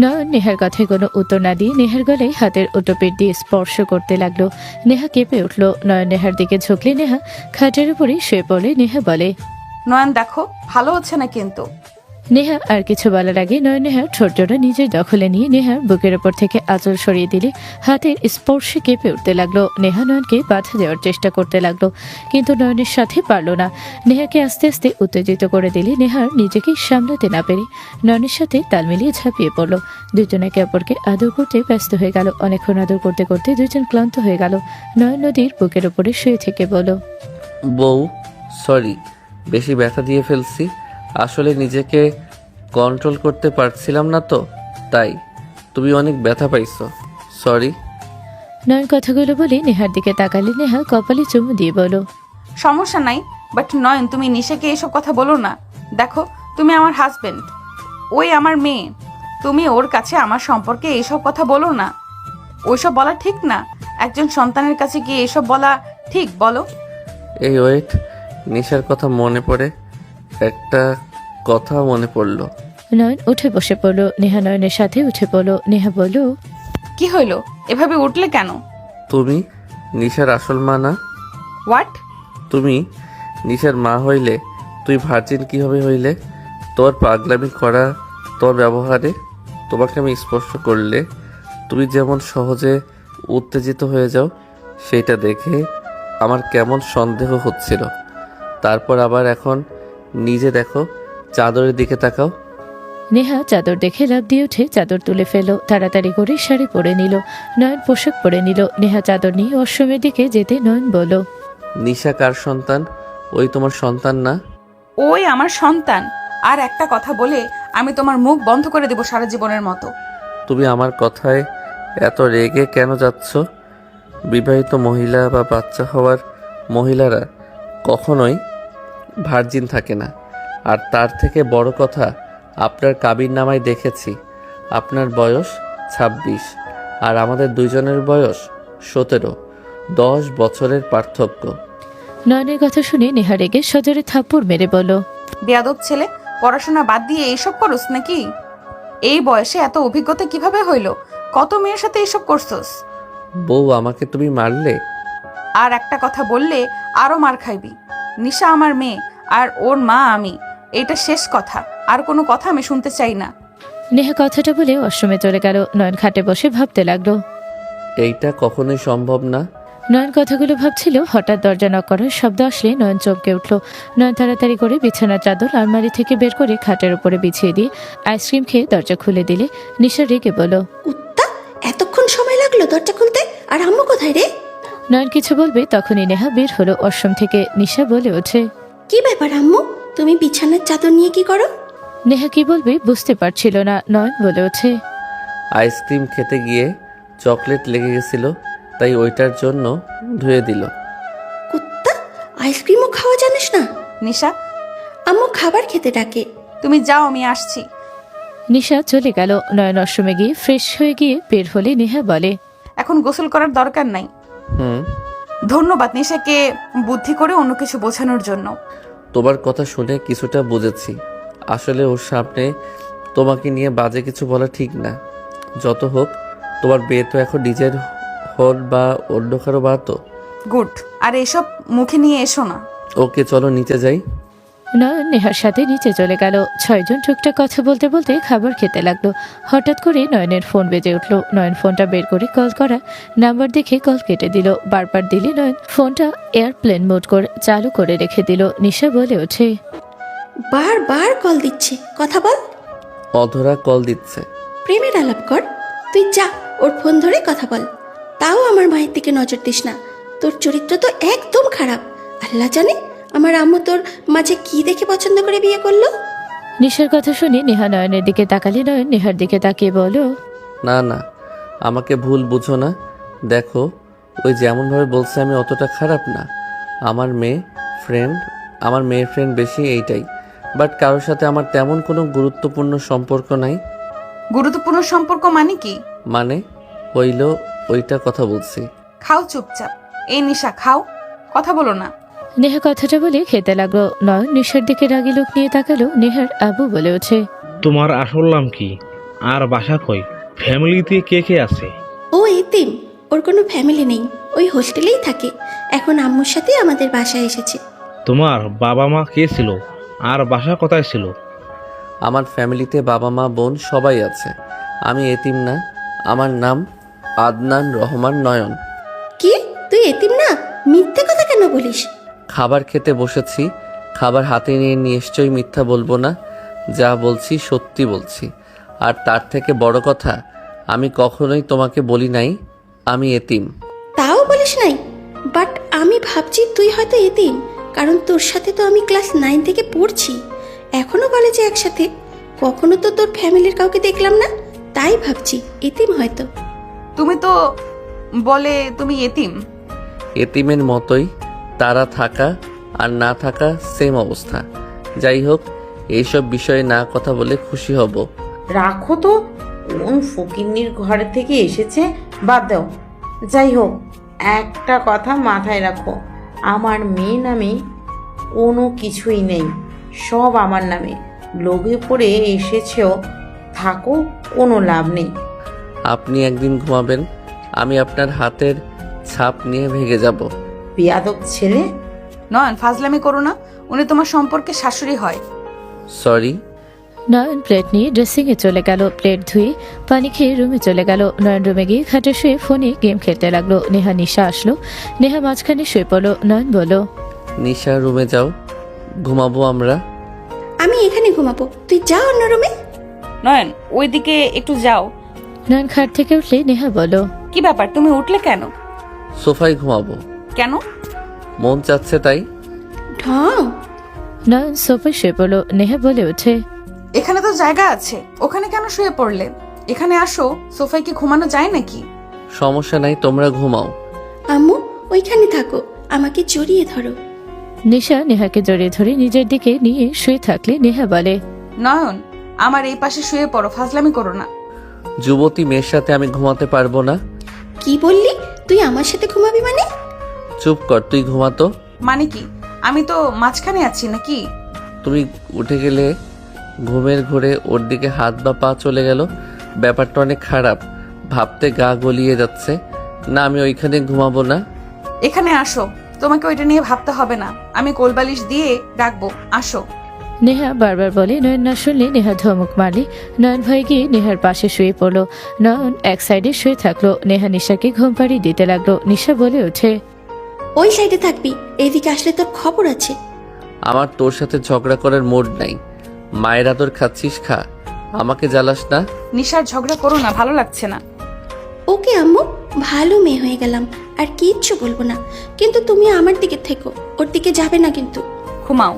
নয়ন নেহার কথায় কোনো উত্তর না দিয়ে নেহার গলায় হাতের ওটোপেট দিয়ে স্পর্শ করতে লাগলো। নেহা কেঁপে উঠল। নয়ন নেহার দিকে ঝুঁকলে নেহা খাটের উপরে শুয়ে পড়লে। নেহা বলে, নয়ন দেখো, ভালো হচ্ছে না কিন্তু। নেহা আর কিছু বলার আগে নয়ন নেহার ঠোঁটজোড়া নিজের দখলে নিয়ে নেহার বুকের ওপর থেকে আঁচল সরিয়ে দিলে হাতের স্পর্শে কেঁপে উঠতে লাগলো। নেহা নয়নকে বাধা দেওয়ার চেষ্টা করতে লাগলো, কিন্তু নয়নের সাথে পারল না। নেহাকে আস্তে আস্তে উত্তেজিত করে দিলে নেহার নিজেকে সামলাতে না পেরে নয়নের সাথে তাল মিলিয়ে ঝাঁপিয়ে পড়লো। দুজন একে অপরকে আদর করতে ব্যস্ত হয়ে গেল। অনেকক্ষণ আদর করতে করতে দুজন ক্লান্ত হয়ে গেল। নয়ন নদীর বুকের ওপরে শুয়ে থেকে বলল, বউ, সরি, বেশি ব্যথা দিয়ে ফেলছি। আসলে নিজেকে কন্ট্রোল করতে পারছিলাম না তো, তাই। তুমি অনেক ব্যথা পাইছো, সরি। নয়ন কথাগুলো বলে নেহার দিকে তাকালে নেহা কপালে চুমু দিয়ে বলল, সমস্যা নাই, বাট নয়ন, তুমি নিশাকে এসব কথা বলো না। দেখো, তুমি আমার হাজবেন্ড, ওই আমার মেয়ে। তুমি ওর কাছে আমার সম্পর্কে এইসব কথা বলো না। ওইসব বলা ঠিক না। একজন সন্তানের কাছে গিয়ে এসব বলা ঠিক? বলো। এই ওয়েট, নিশার কথা মনে পড়ে, একটা কথা মনে পড়লো। নয়ন উঠে বসে পড়লো। নেহা নয়নের সাথে উঠে পড়লো। নেহা বলল, কি হইলো? এভাবে উঠলে কেন? তুমি নিশার আসল মা না? হোয়াট? তুমি নিশার মা হইলে তুই ভার্জিন কিভাবে হইলে? তোর পাগলামি করা, তোর ব্যবহারে তোমাকে আমি স্পর্শ করলে তুমি যেমন সহজে উত্তেজিত হয়ে যাও, সেটা দেখে আমার কেমন সন্দেহ হচ্ছিল। তারপর আবার এখন নিজে দেখো, চাদরের দিকে তাকাও। নেহা চাদর দেখে লাফ দিয়ে উঠে চাদর তুলে ফেলো। তাড়াতাড়ি করে শাড়ি পরে নিল। নয়ন পোশাক পরে নিল। নেহা চাদর নিয়ে অশ্রমের দিকে যেতে নয়ন বলল, নিশা কার সন্তান? ওই তোমার সন্তান না? ওই আমার সন্তান। আর একটা কথা বলে আমি তোমার মুখ বন্ধ করে দেব সারা জীবনের মতো। তুমি আমার কথায় এত রেগে কেন যাচ্ছ? বিবাহিত মহিলা বা বাচ্চা হওয়ার মহিলারা কখনোই ভার্জিন থাকে না। আর তার থেকে বড় কথা, আপনার কাবিননামায় দেখেছি আপনার বয়স 26 আর আমাদের দুইজনের বয়স 17। 10 বছরের পার্থক্য। নয়নের কথা শুনে নেহা রেগে সজোরে থাপ্পড় মেরে বলল, বেয়াদব ছেলে, পড়াশোনা বাদ দিয়ে এইসব করস নাকি? এই বয়সে এত অভিজ্ঞতা কিভাবে হইলো? কত মেয়ের সাথে এইসব করছস? বউ, আমাকে তুমি মারলে? আর একটা কথা বললে আরো মার খাইবি। নিশা আমার মেয়ে, আর ওর মা আমি। এইটা শেষ কথা। আর কোনো কথা আমি শুনতে চাই না। নেহা কথাটা বলে অশ্রমে চলে গেল। নয়ন খাটে বসে ভাবতে লাগলো। এইটা কখনোই সম্ভব না। নয়ন কথাগুলো ভাবছিল, হঠাৎ দরজা নক করার শব্দ আসলে নয়ন চমকে উঠল। নয়ন তাড়াতাড়ি করে বিছানার চাদর আলমারি থেকে বের করে খাটের উপরে বিছিয়ে দিয়ে আইসক্রিম খেয়ে দরজা খুলে দিলে। নিশা রেগে বলল, কুত্তা, এতক্ষণ সময় লাগলো দরজা খুলতে? আর আম্মু কোথায় রে? নয়ন কিছু বলবে তখনই নেহা বের হলো অশ্রম থেকে। নিশা বলে ওঠে, কি ব্যাপার আম্মু, তুমি বিছানার চাদর নিয়ে কি করো? নেহা কি বলবে বুঝতে পারছিল না। নয়ন বলে ওঠে, আইসক্রিম খেতে গিয়ে চকলেট লেগে গেছিল, তাই ওইটার জন্য ধুয়ে দিল। কুত্তা, আইসক্রিমও খাওয়া জানিস না? নিশা, আম্মু খাবার খেতে ডাকে। তুমি যাও, আমি আসছি। নিশা চলে গেল। নয়ন অশ্রমে গিয়ে ফ্রেশ হয়ে গিয়ে বের হলে নেহা বলে, এখন গোসল করার দরকার নাই। ধন্যবাদ নিশাকে বুদ্ধি করে অন্য কিছু বোঝানোর জন্য। তোমার কথা শুনে কিছুটা বুঝেছি। আসলে ওর সামনে তোমাকে নিয়ে বাজে কিছু বলা ঠিক না। যত হোক, তোমার বিয়ে তো এখন নিজের হল বা অন্য কারো বা তো। গুড। আর এসব মুখে নিয়ে এসো না। ওকে, চলো নিচে যাই। নয়ন নেহার সাথে নিচে চলে গেল। 6 জন টুকটাক কথা বলতে বলতে খাবার খেতে লাগলো। হঠাৎ করে নয়নের ফোন বেজে উঠলো। নয়ন ফোনটা বের করে কল করা নাম্বার দেখে কল কেটে দিল। বারবার দিলে নয়ন ফোনটা এয়ারপ্লেন মোড করে চালু করে রেখে দিল। নিশা বলে ওঠে, বারবার কল দিচ্ছে, কথা বল। অধরা কল দিচ্ছে। প্রেমের আলাপ কর। তুই যা, ওর ফোন ধরে কথা বল। তাও আমার মায়ের দিকে নজর দিস না। তোর চরিত্র তো একদম খারাপ। আল্লাহ জানে আমার আম্মু তোর মাঝে কি দেখে পছন্দ করে বিয়ে করলো। নিশার কথা শুনে নেহা নয়নের দিকে তাকালে নয়ন নেহার দিকে তাকিয়ে বলো, না না, আমাকে ভুল বুঝো না। দেখো, ওই যেমনভাবে বলছে আমি অতটা খারাপ না। আমার মেয়ের ফ্রেন্ড বেশি, এইটাই। বাট কারোর সাথে আমার তেমন কোনো গুরুত্বপূর্ণ সম্পর্ক নাই। গুরুত্বপূর্ণ সম্পর্ক মানে কি? মানে হইল ওইটা কথা বলছি। খাও চুপচাপ। এই নিশা খাও, কথা বলো না। নেহা কথাটা বলে খেতে লাগলো। নয়ন নিশার দিকে রাগি লোক নিয়ে তাকালো। নেহার আবু বলে ওঠে, তোমার আসল নাম কি আর বাসা কই? ফ্যামিলিতে কে কে আছে? ও এতিম, ওর কোনো ফ্যামিলি নেই, ওই হোস্টেলেই থাকে। এখন আম্মুর সাথে আমাদের বাসায় এসেছে। তোমার বাবা মা কে ছিল আর বাসা কোথায় ছিল? আমার ফ্যামিলিতে বাবা মা বোন সবাই আছে। আমি এতিম না। আমার নাম আদনান রহমান নয়ন। কি, তুই এতিম না? মিথ্যে কথা কেন বলিস? খাবার খেতে বসেছি, খাবার হাতে নিয়ে নিশ্চয়ই মিথ্যা বলবো না। যা বলছি সত্যি বলছি। আর তার থেকে বড় কথা, আমি কখনোই তোমাকে বলি নাই আমি এতিম। তাও বলিস নাই? বাট আমি ভাবছি তুই হয়তো এতিম, কারণ তোর সাথে তো আমি ক্লাস 9 থেকে পড়ছি, এখনো কলেজে একসাথে। কখনো তো তোর ফ্যামিলির কাউকে দেখলাম না, তাই ভাবছি এতিম হয়তো। তুমি তো বলে তুমি এতিম। এতিমের মতোই, তারা থাকা আর না থাকা সেম অবস্থা। যাই হোক, এইসব বিষয়ে না কথা বলে খুশি হব। রাখো তো, কোন ফকিন্নির ঘর থেকে এসেছে, বাদ দাও। যাই হোক, একটা কথা মাথায় রাখো, আমার মেয়ে নামে কোনো কিছুই নেই, সব আমার নামে। লোভে পড়ে এসেছেও, থাকো, কোনো লাভ নেই। আপনি একদিন ঘুমাবেন, আমি আপনার হাতের ছাপ নিয়ে ভেগে যাব। বেয়াদব ছেলে। নয়ন ফাজলামি করো না, উনি তোমার সম্পর্কে শাশুড়ি হয়। সরি। নয়ন প্লেট নিয়ে ড্রেসিংয়ে চলে গেল। প্লেট ধুয়ে পানি খেয়ে রুমে চলে গেল। নয়ন রুমে গিয়ে খাটে শুয়ে ফোনে গেম খেলতে লাগলো। নেহা নিশা আসলো। নেহা মাঝখানে শুয়ে পড়লো। নয়ন বলল, নিশা রুমে যাও, ঘুমাবো আমরা। আমি এখানে ঘুমাবো, তুই যা অন্য রুমে। নয়ন ওইদিকে একটু যাও। নয়ন খাট থেকে উঠলে নেহা বলল, কি ব্যাপার, তুমি উঠলে কেন? সোফায় ঘুমাবো, কেন? মন চাচ্ছে তাই। ঢং। নয়ন সোফায় শুয়ে পড়লো। নেহা বলে ওঠে, এখানে তো জায়গা আছে, ওখানে কেন শুয়ে পড়লে? এখানে আসো, সোফায় কি ঘুমানো যায় নাকি? সমস্যা নাই, তোমরা ঘুমাও। আম্মু ওইখানে থাকো, আমাকে জড়িয়ে ধরো। নিশা নেহাকে জড়িয়ে ধরে নিজের দিকে নিয়ে শুয়ে থাকলে নেহা বলে, নয়ন আমার এই পাশে শুয়ে পড়ো, ফাজলামি করো না। যুবতী মেয়ের সাথে আমি ঘুমাতে পারবো না। কি বললি? তুই আমার সাথে ঘুমাবি মানে? চুপ কর, তুই ঘুমাতো। মানে কি? আমি তো মাঝখানে আছি নাকি? তুমি উঠে গেলে ঘুমের ঘোরে ওর দিকে হাত বা পা চলে গেল, ব্যাপারটা অনেক খারাপ। ভাবতে গা গলিয়ে যাচ্ছে। না, আমি ওইখানে ঘুমাবো না। এখানে আসো, তোমাকে ওইটা নিয়ে ভাবতে হবে না, আমি কোলবালিশ দিয়ে ডাকবো, আসো। নেহা বারবার বলে। নয়ন না শুনলে নেহা ধমক মারলে। নয়ন ভয়ে গিয়ে নেহার পাশে শুয়ে পড়লো। নয়ন এক সাইডে শুয়ে থাকলো। নেহা নিশাকে ঘুম পাড়িয়ে দিতে লাগলো। নিশা বলে ওঠে, ওই সাইডে থাকবি, এইদিকে আসলে তোর খবর আছে। আমার তোর সাথে ঝগড়া করার মুড নাই। মায়ের আদর খাচ্ছিস, খা, আমাকে জ্বালাস না। নিশার ঝগড়া করো না, ভালো লাগছে না। ওকে আম্মু, ভালো মেয়ে হয়ে গেলাম, আর কিচ্ছু বলবো না, কিন্তু তুমি আমার দিকে থেকো, ওর দিকে যাবে না কিন্তু। ঘুমাও।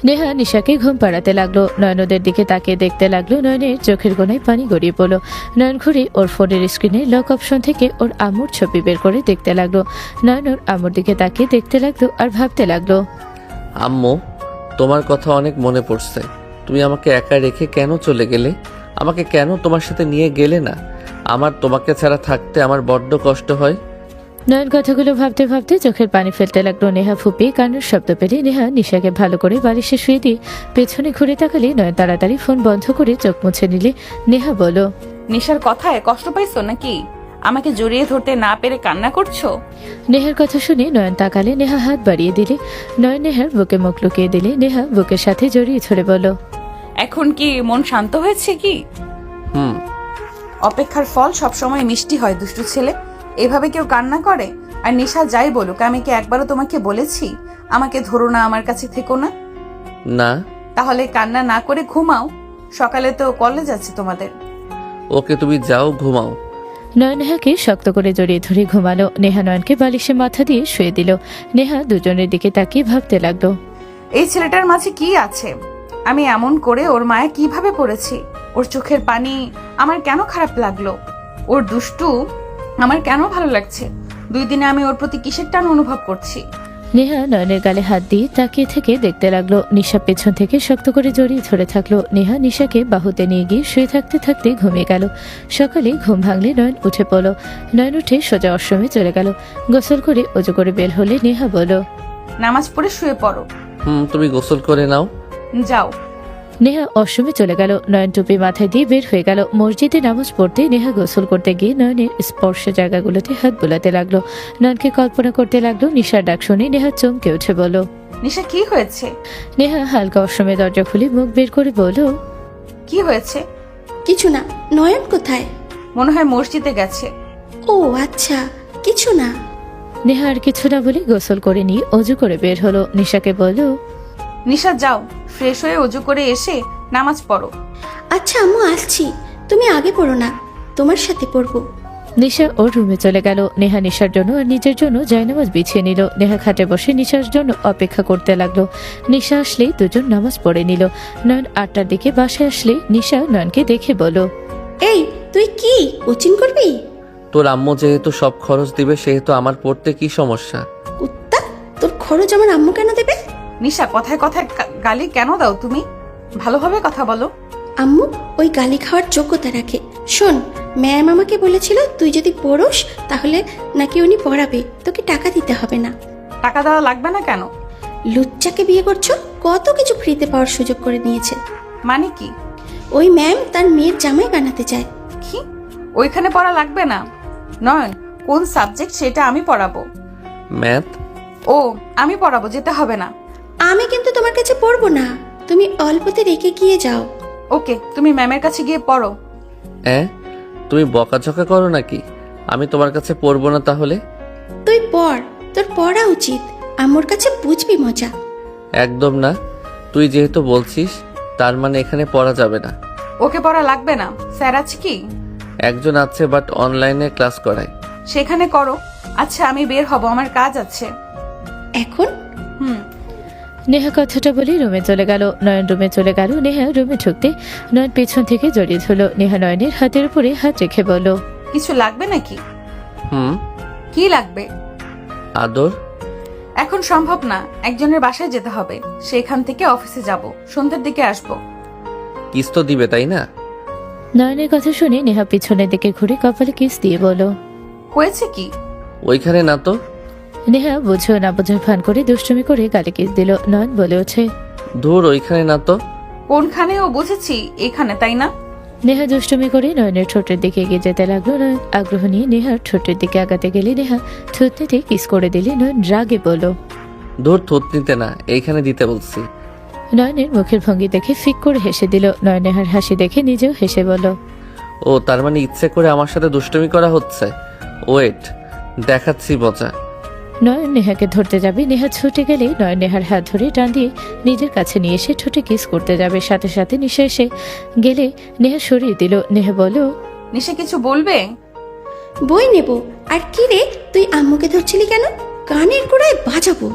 নেহা নিশাকে ঘুম পাড়াতে লাগলো। নয়নদের দিকে তাকিয়ে দেখতে লাগলো। নয়নের চোখের কোণায় পানি গড়িয়ে পড়লো। নয়ন ঘুরে ওর ফোনের স্ক্রিনে লক অপশন থেকে ওর আম্মুর ছবি বের করে দেখতে লাগলো। নয়ন ওর আম্মুর দিকে তাকিয়ে দেখতে লাগলো আর ভাবতে লাগলো, আম্মু, তোমার কথা অনেক মনে পড়ছে। তুমি আমাকে একা রেখে কেন চলে গেলে? আমাকে কেন তোমার সাথে নিয়ে গেলে না? আমার তোমাকে ছাড়া থাকতে আমার বড্ড কষ্ট হয়। নয়ন কথাগুলো ভাবতে ভাবতে চোখের পানি ফেলতে লাগলো। নেহা ফুপিয়ে কান্নার শব্দ পেলে নেহা নিশাকে ভালো করে বালিশে শুয়ে দিয়ে পেছনে ঘুরে তাকালে নয়ন তাড়াতাড়ি ফোন বন্ধ করে চোখ মুছে নিলে। নেহা বলো, নিশার কথায় কষ্ট পাইছো নাকি? আমাকে জড়িয়ে ধরতে না পেরে কান্না করছো? নেহার কথা শুনে নয়ন তাকালে। নেহা হাত বাড়িয়ে দিলে। নয়ন নেহার বুকে মুখ লুকিয়ে দিলে। নেহা বুকের সাথে জড়িয়ে ধরে বলল, এখন কি মন শান্ত হয়েছে কি? হুম। অপেক্ষার ফল সবসময় মিষ্টি হয় দুষ্টু ছেলে। এভাবে কেউ কান্না করে? আর নিশা যাই বলুক, আমি কি একবারও তোমাকে বলেছি আমাকে ধরো না, আমার কাছে থেকো না? না। তাহলে কান্না না করে ঘুমাও, সকালে তো কলেজ আছে তোমাদের। ওকে, তুমি যাও, ঘুমাও। নয়ন নেহাকে শক্ত করে জড়িয়ে ধরে ঘুমালো। নেহা নয়নকে বালিশে মাথা দিয়ে শুয়ে দিল। নেহা দুজনের দিকে তাকিয়ে ভাবতে লাগলো। এই ছেলেটার মাঝে কি আছে? আমি এমন করে ওর মায়া কিভাবে পড়েছি? ওর চোখের পানি আমার কেন খারাপ লাগলো? ওর দুষ্টু আমার কেন ভালো লাগছে? 2 দিনে আমি ওর প্রতি কিসের টান অনুভব করছি। নেহা নয়নের গালে হাত দিয়ে তাকিয়ে থেকে দেখতে লাগলো। নিশা পেছন থেকে শক্ত করে জড়িয়ে ধরে থাকলো। নেহা নিশাকে বাহুতে নিয়ে গিয়ে শুয়ে থাকতে থাকতে ঘুমিয়ে গেল। সকালে ঘুম ভাঙলে নয়ন উঠে পড়ল। নয়ন উঠে সোজা অশ্রমে চলে গেল। গোসল করে অজু করে বের হলে নেহা বলল, নামাজ পড়ে শুয়ে পড়ো। তুমি গোসল করে নাও। যাও। নেহা অশ্রমে চলে গেল। নয়ন টুপি মাথায় দিয়ে বের হয়ে গেল। মসজিদে নামাজ পড়তে নেহা গোসল করতে গিয়ে নয়নের স্পর্শ জায়গাগুলোতে হাত বোলাতে লাগলো। নয়নকে কল্পনা করতে লাগলো। নিশার ডাক শুনে নেহা চমকে উঠে বলল, নিশা কি হয়েছে? নেহা হালকা অশ্রমে দরজা খুলে মুখ বের করে বলল, কি হয়েছে? কিছু না। নয়ন কোথায়? মনে হয় মসজিদে গেছে। ও আচ্ছা, কিছু না। নেহা আর কিছু না বলে গোসল করে নিয়ে অজু করে বের হলো। নিশাকে বলল, নিশা যাও, ফ্রেশ হয়ে অজু করে এসে নামাজ পড়ো। আচ্ছা আম্মু, আসছি। তুমি আগে পড়ো না, তোমার সাথে পড়বো। নিশা ওর রুমে চলে গেল। নেহা নিশার জন্য আর নিজের জন্য জায়নামাজ বিছিয়ে নিল। নেহা খাটে বসে নিশার জন্য অপেক্ষা করতে লাগলো। নিশা আসলেই দুজন নামাজ পড়ে নিল। নয়ন 8টার দিকে বাসায় আসলে নিশা নয়নকে দেখে বলল, এই তুই কি কোচিং করবি? তোর আম্মু যেহেতু সব খরচ দিবে সেহেতু আমার পড়তে কি সমস্যা? কুত্তা, তোর খরচ আমার আম্মু কেন দেবে? নিশা কথায় কথায় গালি কেন দাও তুমি? ভালোভাবে কথা বলো। আম্মু ওই গালি খাওয়ার যোগ্যতা রাখে। শোন, ম্যাম আমাকে বলেছিল তুই যদি পড়োস তাহলে নাকি উনি পড়াবে, তোকে টাকা দিতে হবে না। টাকা দেওয়া লাগবে না কেন? লুচ্চাকে বিয়ে করছো, কত কিছু ফ্রিতে পাওয়ার সুযোগ করে নিয়েছে। মানে কি? ওই ম্যাম তার মেয়ের জামাই বানাতে চায়। কি? ওইখানে পড়া লাগবে না। নয়ন, কোন সাবজেক্ট সেটা আমি পড়াবো। ম্যাথ। ও, আমি পড়াবো, যেতে হবে না। আমি কিন্তু তোমার কাছে পড়বো না, তুমি অল্পতে রেখে গিয়ে যাও। ওকে, তুমি ম্যামের কাছে গিয়ে পড়ো। তুমি বকাঝকা করো নাকি? আমি তোমার কাছে পড়বো না তাহলে? তুই পড়, তোর পড়া উচিত। আম্মুর কাছে বুঝবি মজা। একদম না। তুই যেহেতু বলছিস তার মানে এখানে পড়া যাবে না। ওকে পড়া লাগবে না। স্যার আছে কি? একজন আছে, বাট অনলাইনে ক্লাস করায়। সেখানে করো। আচ্ছা, আমি বের হব, আমার কাজ আছে। এখন নেহা কথাটা বলে রুমে চলে গেল। নয়ন রুমে চলে গেল। নেহা রুমে ঢুকতে নয়ন পেছন থেকে জড়িয়ে ধরল। নেহা নয়নের হাতের উপরে হাত রেখে বলল, কিছু লাগবে নাকি? কি লাগবে? আদর। এখন সম্ভব না, একজনের বাসায় যেতে হবে। সেখান থেকে অফিসে যাব, সন্ধ্যের দিকে আসবো। কিস তো দিবে তাই না? নয়নের কথা শুনে নেহা পিছনের দিকে ঘুরে কপালে কিস দিয়ে বলল, হয়েছে কি? ওইখানে না তো। নেহা বুঝো না বুঝো ভান করে দুষ্টুমি করে গালে কিস দিল। নয়ন বলে ওঠে, ধুর, ওইখানে না তো। কোনখানে? ও বুঝেছি, এখানে, তাই না? নেহা দুষ্টুমি করে নয়নের ঠোঁটের দিকে এগিয়ে যেতে লাগলো। নয়ন আগ্রহ নিয়ে নেহার ঠোঁটের দিকে আগাতে গেলে নেহা থুতনিতে কিস করে দিলে। নয়ন রাগে বলল, ধুর, থুতনিতে না, এইখানে দিতে বলছি। নয়নের মুখের ভঙ্গি দেখে ফিক করে হেসে দিল। নয়ন নেহার হাসি দেখে নিজেও হেসে বলল, ও তার মানে ইচ্ছে করে আমার সাথে দুষ্টুমি করা হচ্ছে। ওয়েট, দেখাচ্ছি মজা। নয়ন নেহাকে ধরতে যাবে। নেহা ছুটে গেলে নয়ন নেহার হাত ধরে টান দিয়ে নিজের কাছে নিয়ে এসে ঠোঁটে কিস করতে যাবে। সাথে সাথে নিশা এসে গেলে নেহা সরিয়ে দিল। নেহা বলল, নিশা কিছু বলবে? বই নেব। আর কি রে, তুই আম্মুকে ধরছিলি কেন? কানের গোড়ায় বাজাবো।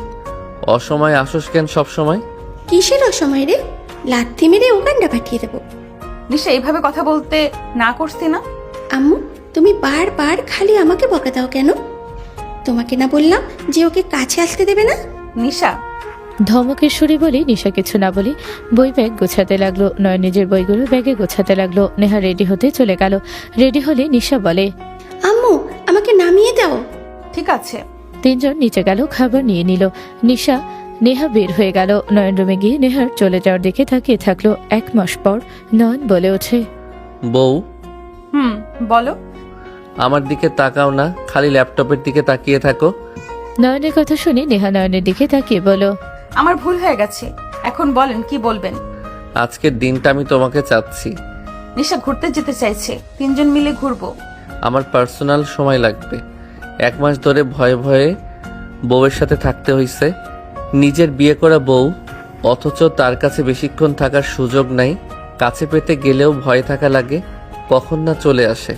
অসময় আসোস কেন সব সময়? কিসের অসময় রে? লাথি মেরে উগান্ডা পাঠিয়ে দেবো। নিশা এইভাবে কথা বলতে না করছি না? আম্মু, তুমি বারবার খালি আমাকে বকা দাও কেন? তোমাকে না বললাম যে ওকে কাছে আসতে দেবে না? নিশা। ধমকের সুরে বলে নিশা কিছু না বলে বই ব্যাগ গোছাতে লাগলো। নয় নিজের বইগুলো ব্যাগে গোছাতে লাগলো। নেহা রেডি হতে চলে গেল। রেডি হলে নিশা বলে, আম্মু, আমাকে নামিয়ে দাও। ঠিক আছে। তিনজন নিচে গেল, খাবার নিয়ে নিল। নেহা বের হয়ে গেল। নয়ন রুমে গিয়ে নেহার চলে যাওয়ার দিকে তাকিয়ে থাকলো। 1 মাস পর নয়ন বলে ওঠে, বউ, বলো। আমার দিকে তাকাও না, খালি ল্যাপটপের দিকে তাকিয়ে থাকো। নয়নের কথা শুনে নেহা নয়নের দিকে তাকিয়ে বলো, আমার ভুল হয়ে গেছে, এখন বলেন কি বলবেন। আজকের দিনটা আমি তোমাকে চাচ্ছি। নিশা ঘুরতে যেতে চাইছে, 3 জন মিলে ঘুরবো। আমার পার্সোনাল সময় লাগবে। 1 মাস ধরে ভয়ে ভয়ে বউয়ের সাথে থাকতে হইছে। নিজের বিয়ে করা বউ, অথচ তার কাছে বেশিক্ষণ থাকার সুযোগ নাই। কাছে পেতে গেলেও ভয় থাকা লাগে, কখন না চলে আসে।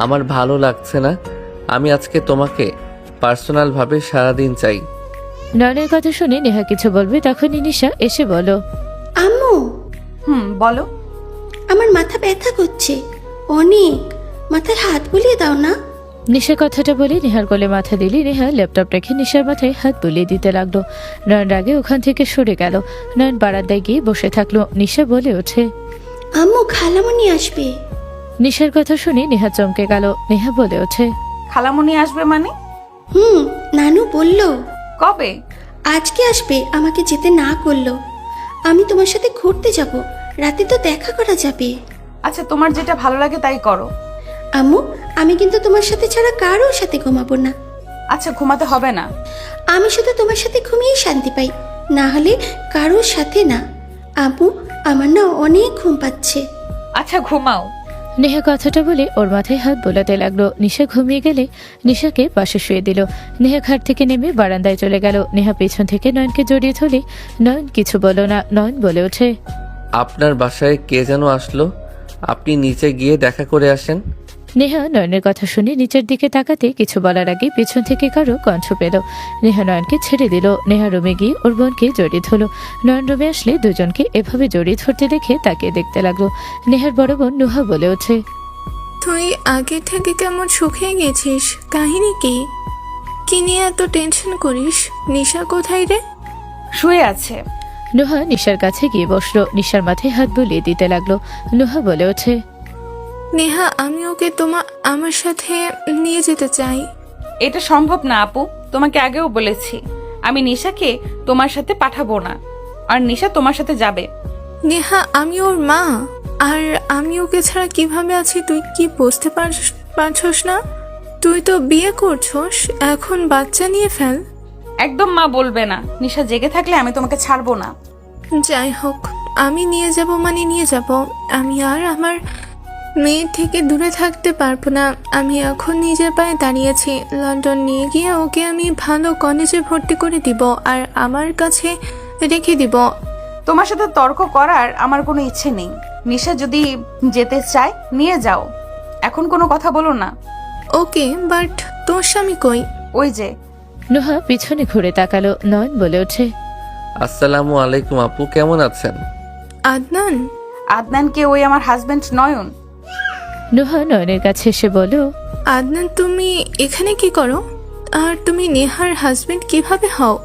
আমার ভালো লাগছে না। আমি আজকে তোমাকে পার্সোনালভাবে সারাদিন চাই। নয়নের কথা শুনে নেহা কিছু বলবে তখনই নিশা এসে বলো, আম্মু, বলো। আমার মাথা ব্যথা করছে অনেক, মাথায় হাত বুলিয়ে দাও না। নিশা কথাটা বলে নেহার কোলে মাথা দিলে নেহা ল্যাপটপ রেখে নিশার মাথায় হাত বুলিয়ে দিতে লাগলো। নয়ন রাগে ওখান থেকে সরে গেল। নয়ন বারান্দায় গিয়ে বসে থাকলো। নিশা বলে ওঠে, আম্মু, খালামণি আসবে। নিশার কথা শুনে নেহা চমকে গেল। নেহা বলে ওঠে, খালামণি আসবে মানে? নানু বলল কবে? আজকে আসবে, আমাকে যেতে না করলো। আমি তোমার সাথে ঘুরতে যাব, রাতে তো দেখা করা যাবে। আচ্ছা, তোমার যেটা ভালো লাগে তাই করো। আম্মু, আমি কিন্তু তোমার সাথে ছাড়া কারোর সাথে ঘুমাবো না। আচ্ছা, ঘুমাতে হবে না। আমি শুধু তোমার সাথে ঘুমিয়েই শান্তি পাই, না হলে কারোর সাথে না। আম্মু, আমার না অনেক ঘুম পাচ্ছে। আচ্ছা, ঘুমাও। নেহা কথাটা বলে ওর মাথায় হাত বোলাতে লাগলো। নিশা ঘুমিয়ে গেলে নিশাকে পাশে শুয়ে দিল। নেহা খাট থেকে নেমে বারান্দায় চলে গেল। নেহা পেছন থেকে নয়নকে জড়িয়ে ধরলে নয়ন কিছু বলল না। নয়ন বলে ওঠে, আপনার বাসায় কে যেন আসলো, আপনি নিচে গিয়ে দেখা করে আসেন। নেহা নয়নের কথা শুনে নিচের দিকে তাকাতে কিছু বলার আগে পেছন থেকে কারো কণ্ঠ পেল। নেহা নয়নকে ছেড়ে দিল। নেহা রুমে গিয়ে ওর বোনকে জড়িয়ে ধরল। নয়ন রুমে আসলে দুজনকে এভাবে জড়িয়ে ধরতে দেখে তাকে দেখতে লাগলো। নেহার বড় বোন নুহা বলে ওঠে, তুই আগে থেকে কেমন শুকিয়ে গেছিস, কাহিনী কি? কি নিয়ে এত টেনশন করিস? নিশা কোথায় রে? শুয়ে আছে। নুহা নিশার কাছে গিয়ে বসলো। নিশার মাথায় হাত বুলিয়ে দিতে লাগলো। নুহা বলে ওঠে, নেহা, আমি ওকে আমার সাথে নিয়ে যেতে চাই। এটা সম্ভব না আপু, তোমাকে আগেও বলেছি আমি নিশাকে তোমার সাথে পাঠাবো না, আর নিশা তোমার সাথে যাবে। নেহা, আমি ওর মা, আর আমি ওকে ছাড়া কিভাবে আছি তুই কি বুঝতে পারছস না? তুই তো বিয়ে করছস, এখন বাচ্চা নিয়ে ফেল। একদম মা বলবে না। নিশা জেগে থাকলে আমি তোমাকে ছাড়বো না। যাই হোক, আমি নিয়ে যাব মানে নিয়ে যাব। আমি আর আমার মেয়ের থেকে দূরে থাকতে পারবো না। আমি এখন নিজের পায়ে দাঁড়িয়েছি। লন্ডন নিয়ে গিয়ে ওকে আমি ভালো কলেজে ভর্তি করে দিব আর আমার কাছে রেখে দিব। তোমার সাথে তর্ক করার আমার কোনো ইচ্ছে নেই। নিশা যদি যেতে চায় নিয়ে যাও, এখন কোনো কথা বলো না। ওকে, বাট তোর স্বামী কই? ওই যে। নুহা পিছনে ঘুরে তাকালো। নয়ন বলে ওঠে, আসসালামু আলাইকুম আপু, কেমন আছেন? আদনান? আদনানকে ওই আমার হাজবেন্ড নয়ন। নুহা নয়নের কাছে এসে বলো, আদনান, তুমি এখানে কি করো? আর তুমি নেহার হাজবেন্ড কিভাবে হও?